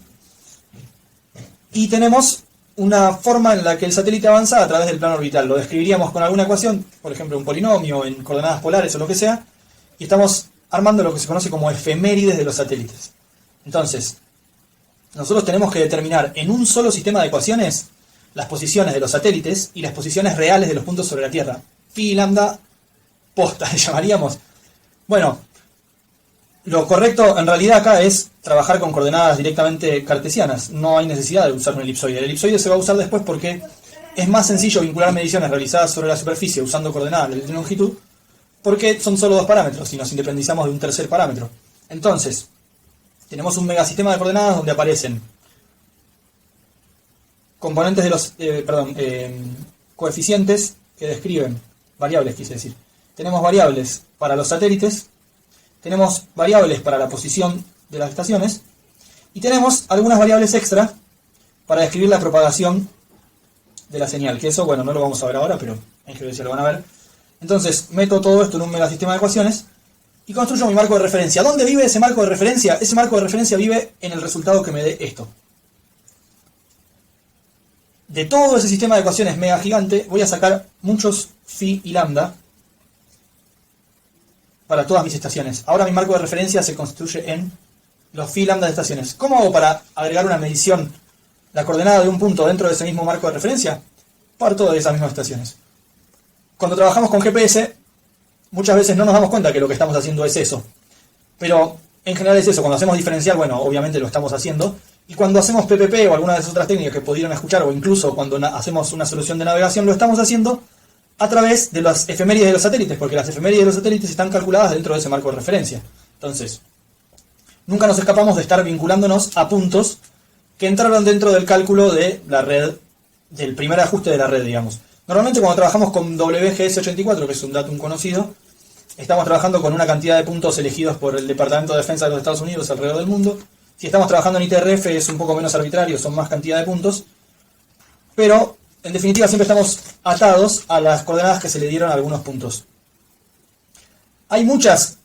y tenemos una forma en la que el satélite avanza a través del plano orbital. Lo describiríamos con alguna ecuación, por ejemplo un polinomio en coordenadas polares o lo que sea, y estamos armando lo que se conoce como efemérides de los satélites. Entonces, nosotros tenemos que determinar en un solo sistema de ecuaciones las posiciones de los satélites y las posiciones reales de los puntos sobre la Tierra. Phi, lambda, posta, le llamaríamos. Bueno, lo correcto en realidad acá es trabajar con coordenadas directamente cartesianas. No hay necesidad de usar un elipsoide. El elipsoide se va a usar después porque es más sencillo vincular mediciones realizadas sobre la superficie usando coordenadas de longitud, porque son solo dos parámetros y nos independizamos de un tercer parámetro. Entonces, tenemos un megasistema de coordenadas donde aparecen componentes de los... coeficientes que describen, variables quise decir. Tenemos variables para los satélites, tenemos variables para la posición de las estaciones y tenemos algunas variables extra para describir la propagación de la señal, que eso, bueno, no lo vamos a ver ahora, pero en geodesia lo van a ver. Entonces, meto todo esto en un megasistema de ecuaciones y construyo mi marco de referencia. ¿Dónde vive ese marco de referencia? Ese marco de referencia vive en el resultado que me dé esto. De todo ese sistema de ecuaciones mega gigante, voy a sacar muchos phi y lambda para todas mis estaciones. Ahora mi marco de referencia se construye en los phi y lambda de estaciones. ¿Cómo hago para agregar una medición, la coordenada de un punto dentro de ese mismo marco de referencia? Parto de esas mismas estaciones. Cuando trabajamos con GPS, muchas veces no nos damos cuenta que lo que estamos haciendo es eso. Pero en general es eso. Cuando hacemos diferencial, bueno, obviamente lo estamos haciendo. Y cuando hacemos PPP o alguna de esas otras técnicas que pudieron escuchar, o incluso cuando hacemos una solución de navegación, lo estamos haciendo a través de las efemérides de los satélites, porque las efemérides de los satélites están calculadas dentro de ese marco de referencia. Entonces, nunca nos escapamos de estar vinculándonos a puntos que entraron dentro del cálculo de la red, del primer ajuste de la red, digamos. Normalmente cuando trabajamos con WGS84, que es un datum conocido, estamos trabajando con una cantidad de puntos elegidos por el Departamento de Defensa de los Estados Unidos alrededor del mundo. Si estamos trabajando en ITRF es un poco menos arbitrario, son más cantidad de puntos. Pero, en definitiva, siempre estamos atados a las coordenadas que se le dieron a algunos puntos. Hay muchas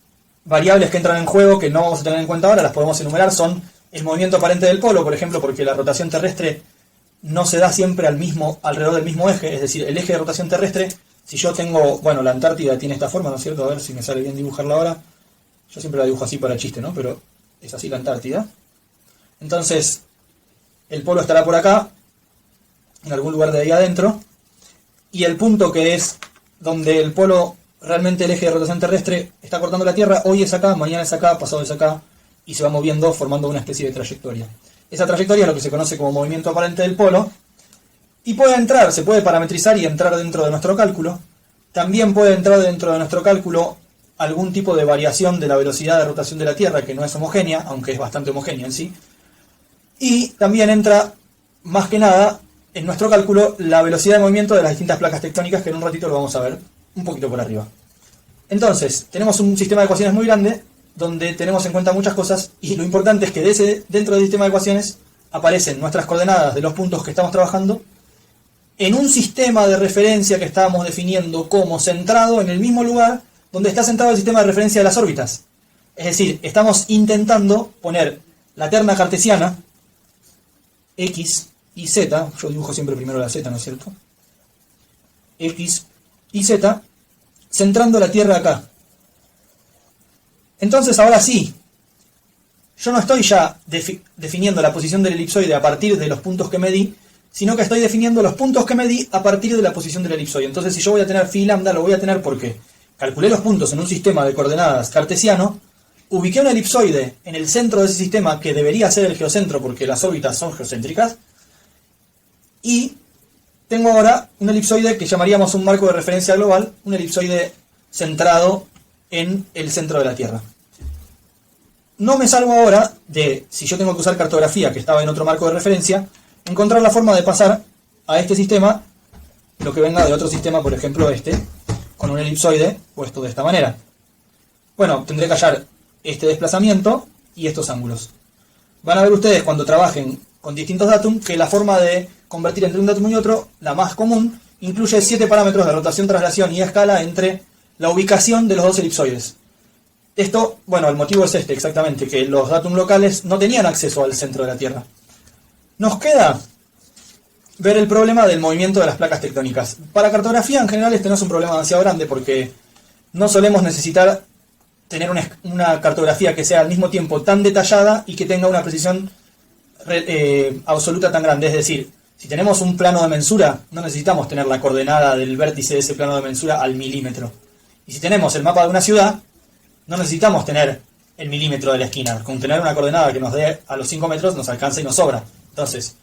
variables que entran en juego que no vamos a tener en cuenta ahora, las podemos enumerar. Son el movimiento aparente del polo, por ejemplo, porque la rotación terrestre no se da siempre alrededor del mismo eje. Es decir, el eje de rotación terrestre, si yo tengo, bueno, la Antártida tiene esta forma, ¿no es cierto? A ver si me sale bien dibujarla ahora. Yo siempre la dibujo así para chiste, ¿no? Pero es así la Antártida. Entonces, el polo estará por acá, en algún lugar de ahí adentro, y el punto que es donde el polo, realmente el eje de rotación terrestre, está cortando la Tierra, hoy es acá, mañana es acá, pasado es acá, y se va moviendo formando una especie de trayectoria. Esa trayectoria es lo que se conoce como movimiento aparente del polo, y se puede parametrizar y entrar dentro de nuestro cálculo. También puede entrar dentro de nuestro cálculo algún tipo de variación de la velocidad de rotación de la Tierra, que no es homogénea, aunque es bastante homogénea en sí. Y también entra, más que nada, en nuestro cálculo, la velocidad de movimiento de las distintas placas tectónicas, que en un ratito lo vamos a ver un poquito por arriba. Entonces, tenemos un sistema de ecuaciones muy grande, donde tenemos en cuenta muchas cosas, y lo importante es que dentro del sistema de ecuaciones aparecen nuestras coordenadas de los puntos que estamos trabajando, en un sistema de referencia que estábamos definiendo como centrado en el mismo lugar donde está centrado el sistema de referencia de las órbitas. Es decir, estamos intentando poner la terna cartesiana, X y Z, yo dibujo siempre primero la Z, ¿no es cierto? X y Z, centrando la Tierra acá. Entonces ahora sí, yo no estoy ya definiendo la posición del elipsoide a partir de los puntos que medí, sino que estoy definiendo los puntos que medí a partir de la posición del elipsoide. Entonces si yo voy a tener phi lambda, lo voy a tener porque calculé los puntos en un sistema de coordenadas cartesiano, ubiqué un elipsoide en el centro de ese sistema, que debería ser el geocentro porque las órbitas son geocéntricas, y tengo ahora un elipsoide que llamaríamos un marco de referencia global, un elipsoide centrado en el centro de la Tierra. No me salvo ahora de, si yo tengo que usar cartografía que estaba en otro marco de referencia, encontrar la forma de pasar a este sistema lo que venga de otro sistema, por ejemplo este, con un elipsoide puesto de esta manera. Bueno, tendré que hallar este desplazamiento y estos ángulos. Van a ver ustedes cuando trabajen con distintos datum que la forma de convertir entre un datum y otro, la más común, incluye 7 parámetros de rotación, traslación y escala entre la ubicación de los dos elipsoides. Esto, bueno, el motivo es este exactamente, que los datum locales no tenían acceso al centro de la Tierra. Nos queda ver el problema del movimiento de las placas tectónicas. Para cartografía en general este no es un problema demasiado grande porque no solemos necesitar tener una cartografía que sea al mismo tiempo tan detallada y que tenga una precisión absoluta tan grande. Es decir, si tenemos un plano de mensura, no necesitamos tener la coordenada del vértice de ese plano de mensura al milímetro. Y si tenemos el mapa de una ciudad, no necesitamos tener el milímetro de la esquina. Con tener una coordenada que nos dé a los 5 metros nos alcanza y nos sobra. Entonces,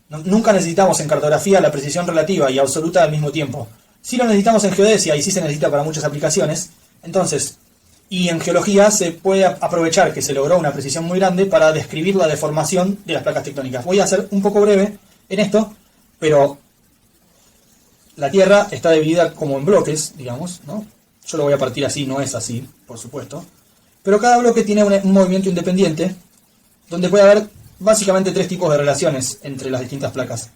nunca necesitamos en cartografía la precisión relativa y absoluta al mismo tiempo. Sí lo necesitamos en geodesia y sí se necesita para muchas aplicaciones. Entonces, y en geología se puede aprovechar que se logró una precisión muy grande para describir la deformación de las placas tectónicas. Voy a ser un poco breve en esto, pero la Tierra está dividida como en bloques, digamos, ¿no? Yo lo voy a partir así, no es así, por supuesto. Pero cada bloque tiene un movimiento independiente, donde puede haber básicamente 3 tipos de relaciones entre las distintas placas.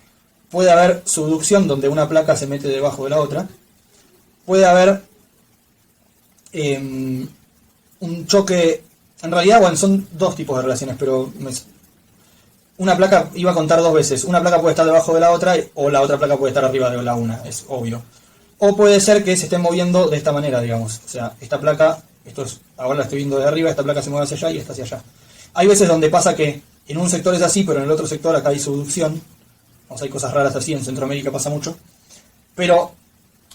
Puede haber subducción, donde una placa se mete debajo de la otra. Puede haber un choque. En realidad, bueno, son 2 tipos de relaciones, pero una placa iba a contar 2 veces. Una placa puede estar debajo de la otra o la otra placa puede estar arriba de la una, es obvio. O puede ser que se estén moviendo de esta manera, digamos. O sea, esta placa, ahora la estoy viendo de arriba, esta placa se mueve hacia allá y esta hacia allá. Hay veces donde pasa que en un sector es así, pero en el otro sector acá hay subducción. O sea, hay cosas raras así, en Centroamérica pasa mucho. Pero,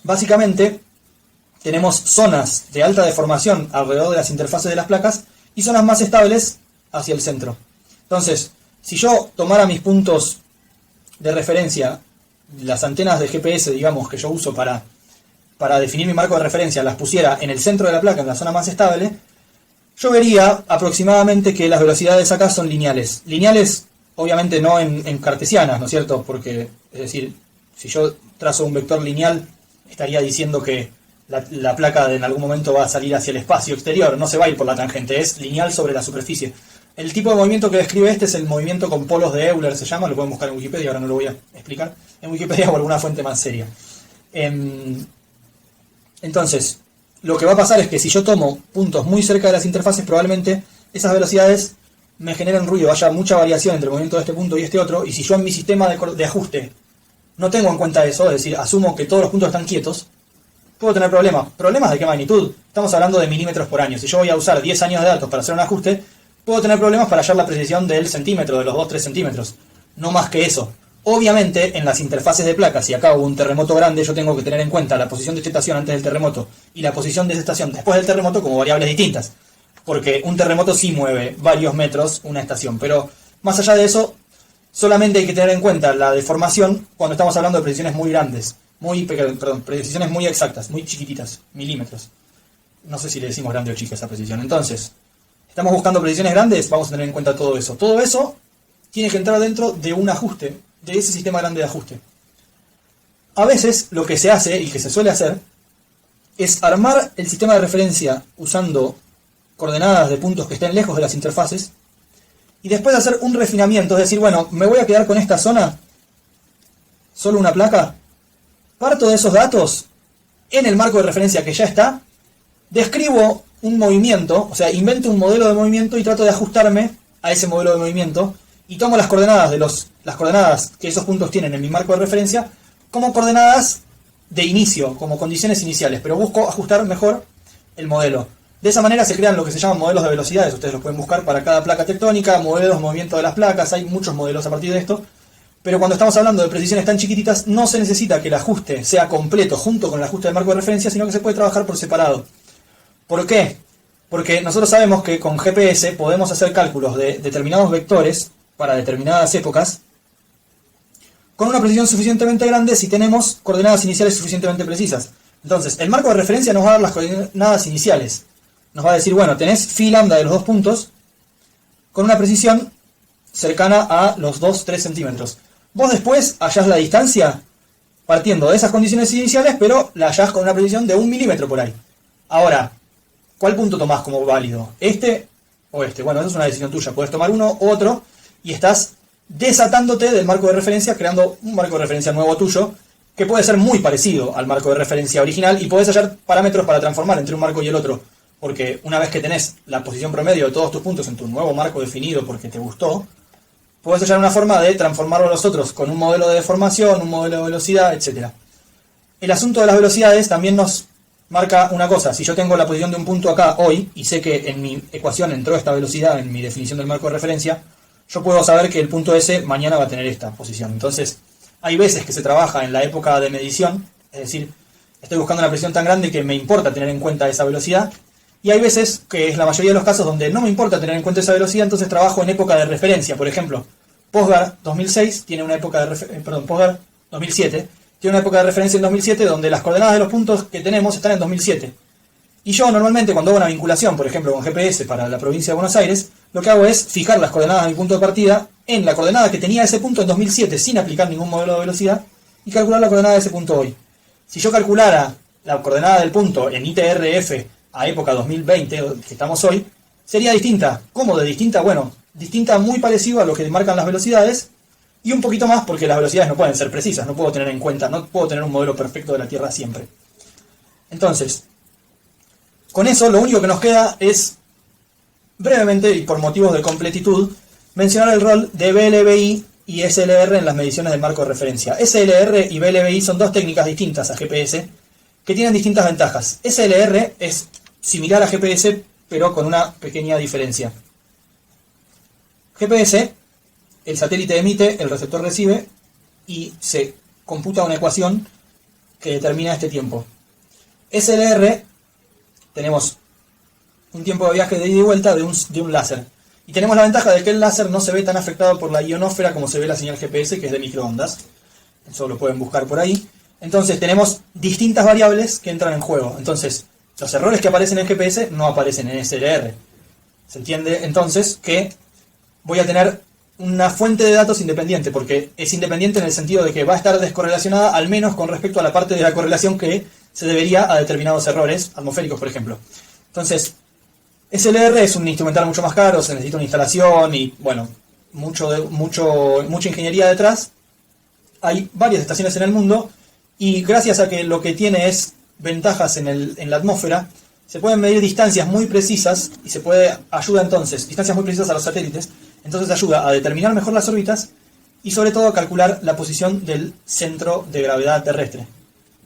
básicamente, tenemos zonas de alta deformación alrededor de las interfaces de las placas y zonas más estables hacia el centro. Entonces, si yo tomara mis puntos de referencia, las antenas de GPS, digamos, que yo uso para definir mi marco de referencia, las pusiera en el centro de la placa, en la zona más estable, yo vería aproximadamente que las velocidades acá son lineales. Lineales, obviamente no en cartesianas, ¿no es cierto? Porque, es decir, si yo trazo un vector lineal, estaría diciendo que la placa en algún momento va a salir hacia el espacio exterior, no se va a ir por la tangente, es lineal sobre la superficie. El tipo de movimiento que describe este es el movimiento con polos de Euler, se llama, lo pueden buscar en Wikipedia, ahora no lo voy a explicar, en Wikipedia o alguna fuente más seria. Entonces, lo que va a pasar es que si yo tomo puntos muy cerca de las interfaces, probablemente esas velocidades me generen ruido, haya mucha variación entre el movimiento de este punto y este otro, y si yo en mi sistema de ajuste no tengo en cuenta eso, es decir, asumo que todos los puntos están quietos, puedo tener problemas. ¿Problemas de qué magnitud? Estamos hablando de milímetros por año. Si yo voy a usar 10 años de datos para hacer un ajuste, puedo tener problemas para hallar la precisión del centímetro, de los 2-3 centímetros. No más que eso. Obviamente, en las interfaces de placas, si acá hubo un terremoto grande, yo tengo que tener en cuenta la posición de esta estación antes del terremoto y la posición de esta estación después del terremoto como variables distintas. Porque un terremoto sí mueve varios metros una estación. Pero más allá de eso, solamente hay que tener en cuenta la deformación cuando estamos hablando de precisiones muy grandes. Precisiones muy exactas, muy chiquititas, milímetros. No sé si le decimos grande o chica esa precisión. Entonces, estamos buscando precisiones grandes, vamos a tener en cuenta todo eso. Todo eso tiene que entrar dentro de un ajuste, de ese sistema grande de ajuste. A veces lo que se hace, y que se suele hacer, es armar el sistema de referencia usando coordenadas de puntos que estén lejos de las interfaces, y después hacer un refinamiento, es decir, bueno, me voy a quedar con esta zona, solo una placa, parto de esos datos en el marco de referencia que ya está, describo un movimiento, o sea, invento un modelo de movimiento y trato de ajustarme a ese modelo de movimiento y tomo las coordenadas las coordenadas que esos puntos tienen en mi marco de referencia como coordenadas de inicio, como condiciones iniciales, pero busco ajustar mejor el modelo. De esa manera se crean lo que se llaman modelos de velocidades, ustedes los pueden buscar para cada placa tectónica, modelos, movimiento de las placas, hay muchos modelos a partir de esto, pero cuando estamos hablando de precisiones tan chiquititas no se necesita que el ajuste sea completo junto con el ajuste del marco de referencia, sino que se puede trabajar por separado. ¿Por qué? Porque nosotros sabemos que con GPS podemos hacer cálculos de determinados vectores para determinadas épocas con una precisión suficientemente grande si tenemos coordenadas iniciales suficientemente precisas. Entonces, el marco de referencia nos va a dar las coordenadas iniciales. Nos va a decir, bueno, tenés phi lambda de los 2 puntos con una precisión cercana a los 2-3 centímetros. Vos después hallás la distancia partiendo de esas condiciones iniciales, pero la hallás con una precisión de 1 milímetro por ahí. Ahora, ¿cuál punto tomás como válido? ¿Este o este? Bueno, esa es una decisión tuya. Puedes tomar uno u otro y estás desatándote del marco de referencia, creando un marco de referencia nuevo tuyo, que puede ser muy parecido al marco de referencia original y podés hallar parámetros para transformar entre un marco y el otro. Porque una vez que tenés la posición promedio de todos tus puntos en tu nuevo marco definido porque te gustó, podés hallar una forma de transformarlo a los otros con un modelo de deformación, un modelo de velocidad, etc. El asunto de las velocidades también nos marca una cosa. Si yo tengo la posición de un punto acá hoy y sé que en mi ecuación entró esta velocidad en mi definición del marco de referencia, yo puedo saber que el punto S mañana va a tener esta posición. Entonces, hay veces que se trabaja en la época de medición, es decir, estoy buscando una precisión tan grande que me importa tener en cuenta esa velocidad, y hay veces, que es la mayoría de los casos, donde no me importa tener en cuenta esa velocidad, entonces trabajo en época de referencia. Por ejemplo, PostGar 2006 tiene una época de PostGar 2007 tiene una época de referencia en 2007 donde las coordenadas de los puntos que tenemos están en 2007. Y yo normalmente cuando hago una vinculación, por ejemplo con GPS para la provincia de Buenos Aires, lo que hago es fijar las coordenadas de mi punto de partida en la coordenada que tenía ese punto en 2007 sin aplicar ningún modelo de velocidad y calcular la coordenada de ese punto hoy. Si yo calculara la coordenada del punto en ITRF a época 2020, que estamos hoy, sería distinta. ¿Cómo de distinta? Bueno, distinta muy parecido a lo que marcan las velocidades y un poquito más porque las velocidades no pueden ser precisas, no puedo tener en cuenta, no puedo tener un modelo perfecto de la Tierra siempre. Entonces, con eso lo único que nos queda es, brevemente y por motivos de completitud, mencionar el rol de BLBI y SLR en las mediciones del marco de referencia. SLR y BLBI son dos técnicas distintas a GPS que tienen distintas ventajas. SLR es similar a GPS, pero con una pequeña diferencia. GPS, el satélite emite, el receptor recibe, y se computa una ecuación que determina este tiempo. SLR, tenemos un tiempo de viaje de ida y vuelta de un láser. Y tenemos la ventaja de que el láser no se ve tan afectado por la ionosfera como se ve la señal GPS, que es de microondas. Eso lo pueden buscar por ahí. Entonces tenemos distintas variables que entran en juego. Entonces, los errores que aparecen en GPS no aparecen en SLR. Se entiende entonces que voy a tener una fuente de datos independiente, porque es independiente en el sentido de que va a estar descorrelacionada al menos con respecto a la parte de la correlación que se debería a determinados errores atmosféricos, por ejemplo. Entonces, SLR es un instrumental mucho más caro, se necesita una instalación y, bueno, mucha ingeniería detrás. Hay varias estaciones en el mundo y gracias a que lo que tiene es ventajas en la atmósfera, se pueden medir distancias muy precisas y ayuda entonces, distancias muy precisas a los satélites, entonces ayuda a determinar mejor las órbitas y sobre todo a calcular la posición del centro de gravedad terrestre.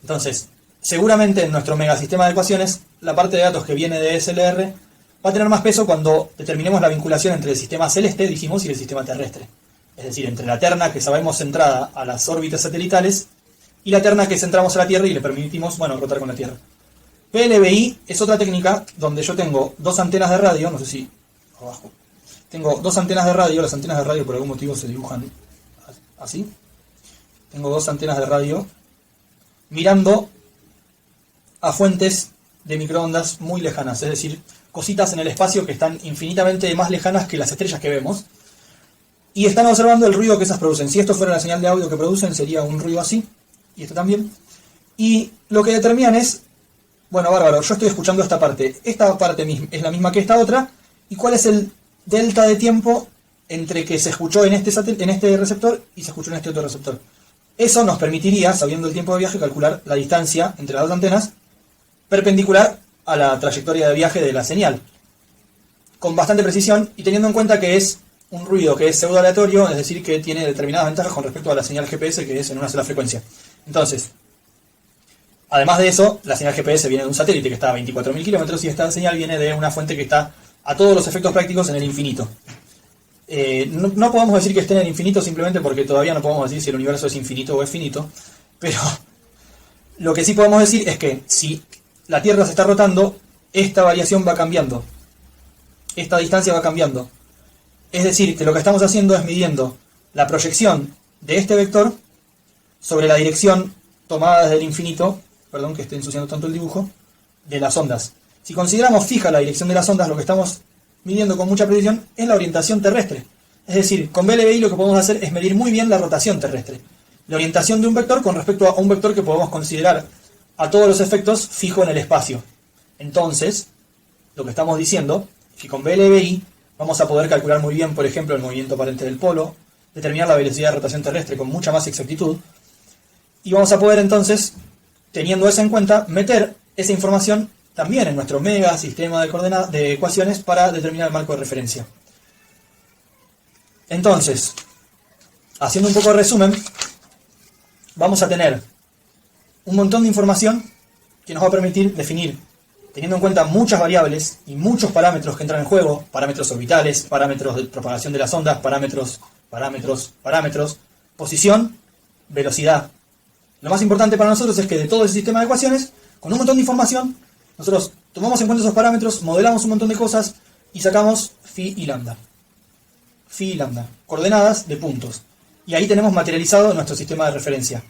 Entonces, seguramente en nuestro megasistema de ecuaciones, la parte de datos que viene de SLR va a tener más peso cuando determinemos la vinculación entre el sistema celeste, dijimos, y el sistema terrestre. Es decir, entre la terna que sabemos centrada a las órbitas satelitales y la terna que centramos a la Tierra y le permitimos, rotar con la Tierra. PLBI es otra técnica donde yo tengo dos antenas de radio, no sé si abajo. Tengo dos antenas de radio, las antenas de radio por algún motivo se dibujan así. Tengo dos antenas de radio mirando a fuentes de microondas muy lejanas, es decir, cositas en el espacio que están infinitamente más lejanas que las estrellas que vemos, y están observando el ruido que esas producen. Si esto fuera la señal de audio que producen, sería un ruido así, y esto también, y lo que determinan es, bárbaro, yo estoy escuchando esta parte es la misma que esta otra, y cuál es el delta de tiempo entre que se escuchó en este receptor y se escuchó en este otro receptor. Eso nos permitiría, sabiendo el tiempo de viaje, calcular la distancia entre las dos antenas perpendicular a la trayectoria de viaje de la señal, con bastante precisión y teniendo en cuenta que es un ruido que es pseudo aleatorio, es decir, que tiene determinadas ventajas con respecto a la señal GPS, que es en una sola frecuencia. Entonces, Además de eso, la señal GPS viene de un satélite que está a 24.000 kilómetros y esta señal viene de una fuente que está a todos los efectos prácticos en el infinito. No podemos decir que esté en el infinito simplemente porque todavía no podemos decir si el universo es infinito o es finito, pero lo que sí podemos decir es que si la Tierra se está rotando, esta variación va cambiando, esta distancia va cambiando. Es decir, que lo que estamos haciendo es midiendo la proyección de este vector sobre la dirección tomada desde el infinito, perdón que esté ensuciando tanto el dibujo, de las ondas. Si consideramos fija la dirección de las ondas, lo que estamos midiendo con mucha precisión es la orientación terrestre. Es decir, con BLBI lo que podemos hacer es medir muy bien la rotación terrestre. La orientación de un vector con respecto a un vector que podemos considerar a todos los efectos fijo en el espacio. Entonces, lo que estamos diciendo es que con BLBI vamos a poder calcular muy bien, por ejemplo, el movimiento aparente del polo, determinar la velocidad de rotación terrestre con mucha más exactitud, y vamos a poder entonces, teniendo eso en cuenta, meter esa información también en nuestro mega sistema de coordenadas de ecuaciones para determinar el marco de referencia. Entonces, haciendo un poco de resumen, vamos a tener un montón de información que nos va a permitir definir, teniendo en cuenta muchas variables y muchos parámetros que entran en juego, parámetros orbitales, parámetros de propagación de las ondas, parámetros, posición, velocidad. Lo más importante para nosotros es que de todo ese sistema de ecuaciones, con un montón de información, nosotros tomamos en cuenta esos parámetros, modelamos un montón de cosas y sacamos phi y lambda. Phi y lambda, coordenadas de puntos. Y ahí tenemos materializado nuestro sistema de referencia.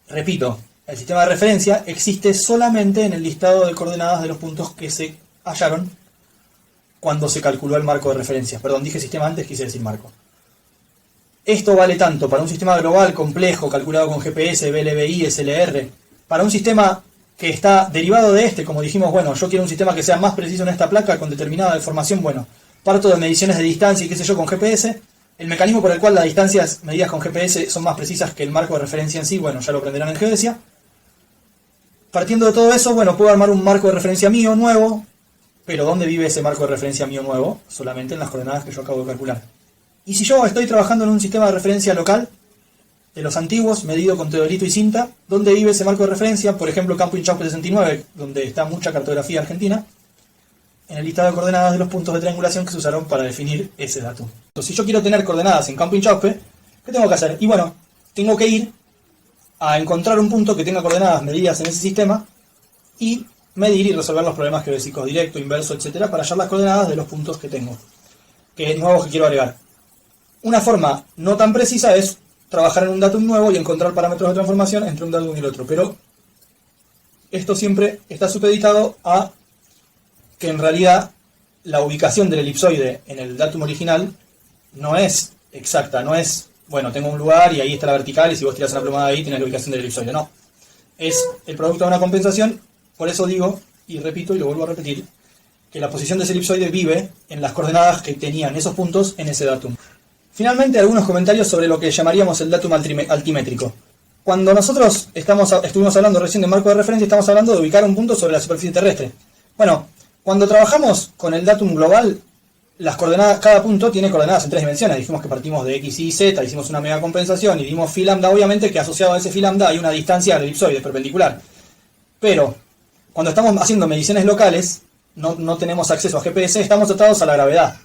Repito, el sistema de referencia existe solamente en el listado de coordenadas de los puntos que se hallaron cuando se calculó el marco de referencia. Perdón, dije sistema antes, quise decir marco. Esto vale tanto para un sistema global complejo calculado con GPS, BLBI, SLR, para un sistema que está derivado de este, como dijimos, bueno, yo quiero un sistema que sea más preciso en esta placa con determinada deformación, bueno, parto de mediciones de distancia y qué sé yo con GPS. El mecanismo por el cual las distancias medidas con GPS son más precisas que el marco de referencia en sí, bueno, ya lo aprenderán en geodesia. Partiendo de todo eso, bueno, puedo armar un marco de referencia mío nuevo, pero ¿dónde vive ese marco de referencia mío nuevo? Solamente en las coordenadas que yo acabo de calcular. Y si yo estoy trabajando en un sistema de referencia local, de los antiguos, medido con teodolito y cinta, ¿dónde vive ese marco de referencia? Por ejemplo, Campo Inchauste 69, donde está mucha cartografía argentina, en el listado de coordenadas de los puntos de triangulación que se usaron para definir ese dato. Entonces, si yo quiero tener coordenadas en Campo Inchauste, ¿qué tengo que hacer? Y bueno, tengo que ir a encontrar un punto que tenga coordenadas medidas en ese sistema y medir y resolver los problemas geodésicos directo, inverso, etcétera, para hallar las coordenadas de los puntos que tengo, que nuevos que quiero agregar. Una forma no tan precisa es trabajar en un datum nuevo y encontrar parámetros de transformación entre un datum y el otro, pero esto siempre está supeditado a que en realidad la ubicación del elipsoide en el datum original no es exacta, no es, bueno, tengo un lugar y ahí está la vertical y si vos tirás una plomada ahí tienes la ubicación del elipsoide, no. Es el producto de una compensación, por eso digo, y repito y lo vuelvo a repetir, que la posición de ese elipsoide vive en las coordenadas que tenían esos puntos en ese datum. Finalmente, algunos comentarios sobre lo que llamaríamos el datum altimétrico. Cuando nosotros estuvimos hablando recién de marco de referencia, estamos hablando de ubicar un punto sobre la superficie terrestre. Bueno, cuando trabajamos con el datum global, las coordenadas, cada punto tiene coordenadas en 3 dimensiones. Dijimos que partimos de X, Y, Z, hicimos una mega compensación y dimos phi lambda, obviamente que asociado a ese phi lambda hay una distancia al elipsoide perpendicular. Pero, cuando estamos haciendo mediciones locales, no tenemos acceso a GPS, estamos atados a la gravedad.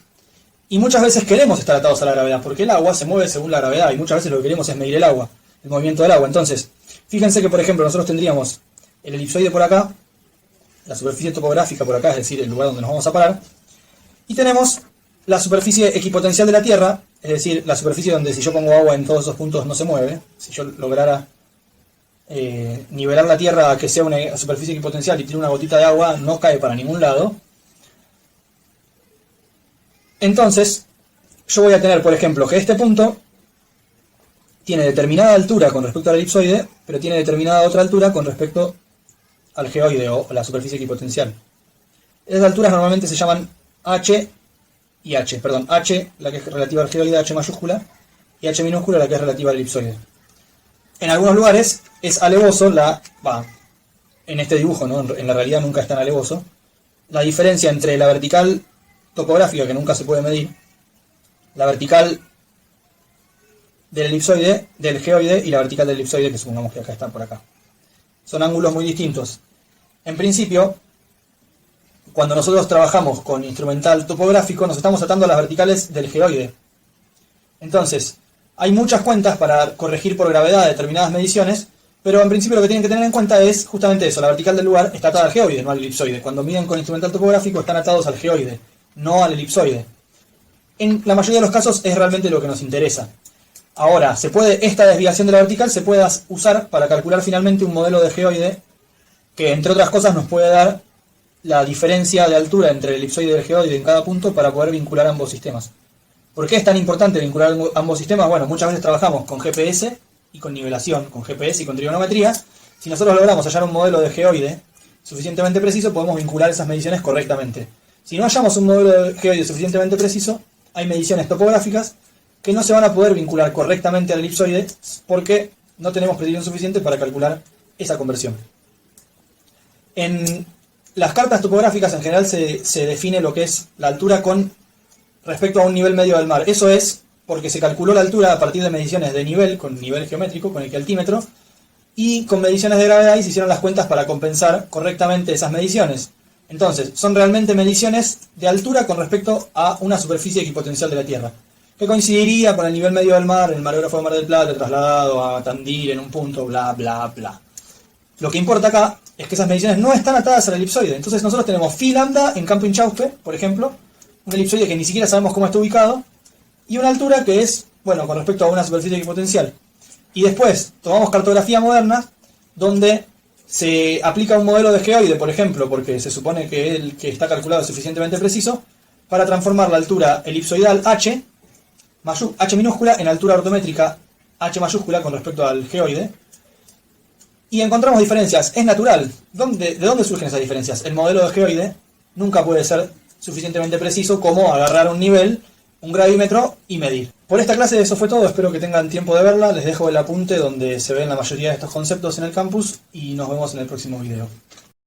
Y muchas veces queremos estar atados a la gravedad, porque el agua se mueve según la gravedad, y muchas veces lo que queremos es medir el agua, el movimiento del agua. Entonces, fíjense que, por ejemplo, nosotros tendríamos el elipsoide por acá, la superficie topográfica por acá, es decir, el lugar donde nos vamos a parar, y tenemos la superficie equipotencial de la Tierra, es decir, la superficie donde si yo pongo agua en todos esos puntos no se mueve. Si yo lograra nivelar la Tierra a que sea una superficie equipotencial y tire una gotita de agua, no cae para ningún lado. Entonces, yo voy a tener, por ejemplo, que este punto tiene determinada altura con respecto al elipsoide, pero tiene determinada otra altura con respecto al geoide o la superficie equipotencial. Esas alturas normalmente se llaman H y H, perdón, H la que es relativa al geoide, H mayúscula, y H minúscula la que es relativa al elipsoide. En algunos lugares es alevoso en este dibujo, ¿no? En la realidad nunca es tan alevoso, la diferencia entre la vertical topográfica, que nunca se puede medir, la vertical del elipsoide, del geoide, y la vertical del elipsoide, que supongamos que acá está por acá. son ángulos muy distintos. En principio, cuando nosotros trabajamos con instrumental topográfico, nos estamos atando a las verticales del geoide. Entonces, hay muchas cuentas para corregir por gravedad determinadas mediciones, pero en principio lo que tienen que tener en cuenta es justamente eso, la vertical del lugar está atada al geoide, no al elipsoide. Cuando miden con instrumental topográfico están atados al geoide, no al elipsoide. En la mayoría de los casos es realmente lo que nos interesa. Ahora, esta desviación de la vertical se puede usar para calcular finalmente un modelo de geoide que, entre otras cosas, nos puede dar la diferencia de altura entre el elipsoide y el geoide en cada punto para poder vincular ambos sistemas. ¿Por qué es tan importante vincular ambos sistemas? Bueno, muchas veces trabajamos con GPS y con nivelación, con GPS y con trigonometría. Si nosotros logramos hallar un modelo de geoide suficientemente preciso, podemos vincular esas mediciones correctamente. Si no hallamos un modelo de geoide suficientemente preciso, hay mediciones topográficas que no se van a poder vincular correctamente al elipsoide porque no tenemos precisión suficiente para calcular esa conversión. En las cartas topográficas en general se define lo que es la altura con respecto a un nivel medio del mar. Eso es porque se calculó la altura a partir de mediciones de nivel, con nivel geométrico, con el altímetro, y con mediciones de gravedad y se hicieron las cuentas para compensar correctamente esas mediciones. Entonces, son realmente mediciones de altura con respecto a una superficie equipotencial de la Tierra, que coincidiría con el nivel medio del mar, el mareógrafo de Mar del Plata, trasladado a Tandil en un punto, bla, bla, bla. Lo que importa acá es que esas mediciones no están atadas al elipsoide. Entonces nosotros tenemos phi lambda en campo Inchauspe, por ejemplo, un elipsoide que ni siquiera sabemos cómo está ubicado, y una altura que es, bueno, con respecto a una superficie equipotencial. Y después tomamos cartografía moderna, donde se aplica un modelo de geoide, por ejemplo, porque se supone que el que está calculado es suficientemente preciso, para transformar la altura elipsoidal h minúscula en altura ortométrica h mayúscula con respecto al geoide, y encontramos diferencias. Es natural. ¿De dónde surgen esas diferencias? El modelo de geoide nunca puede ser suficientemente preciso como agarrar un nivel, un gravímetro y medir. Por esta clase eso fue todo, espero que tengan tiempo de verla, les dejo el apunte donde se ven la mayoría de estos conceptos en el campus y nos vemos en el próximo video.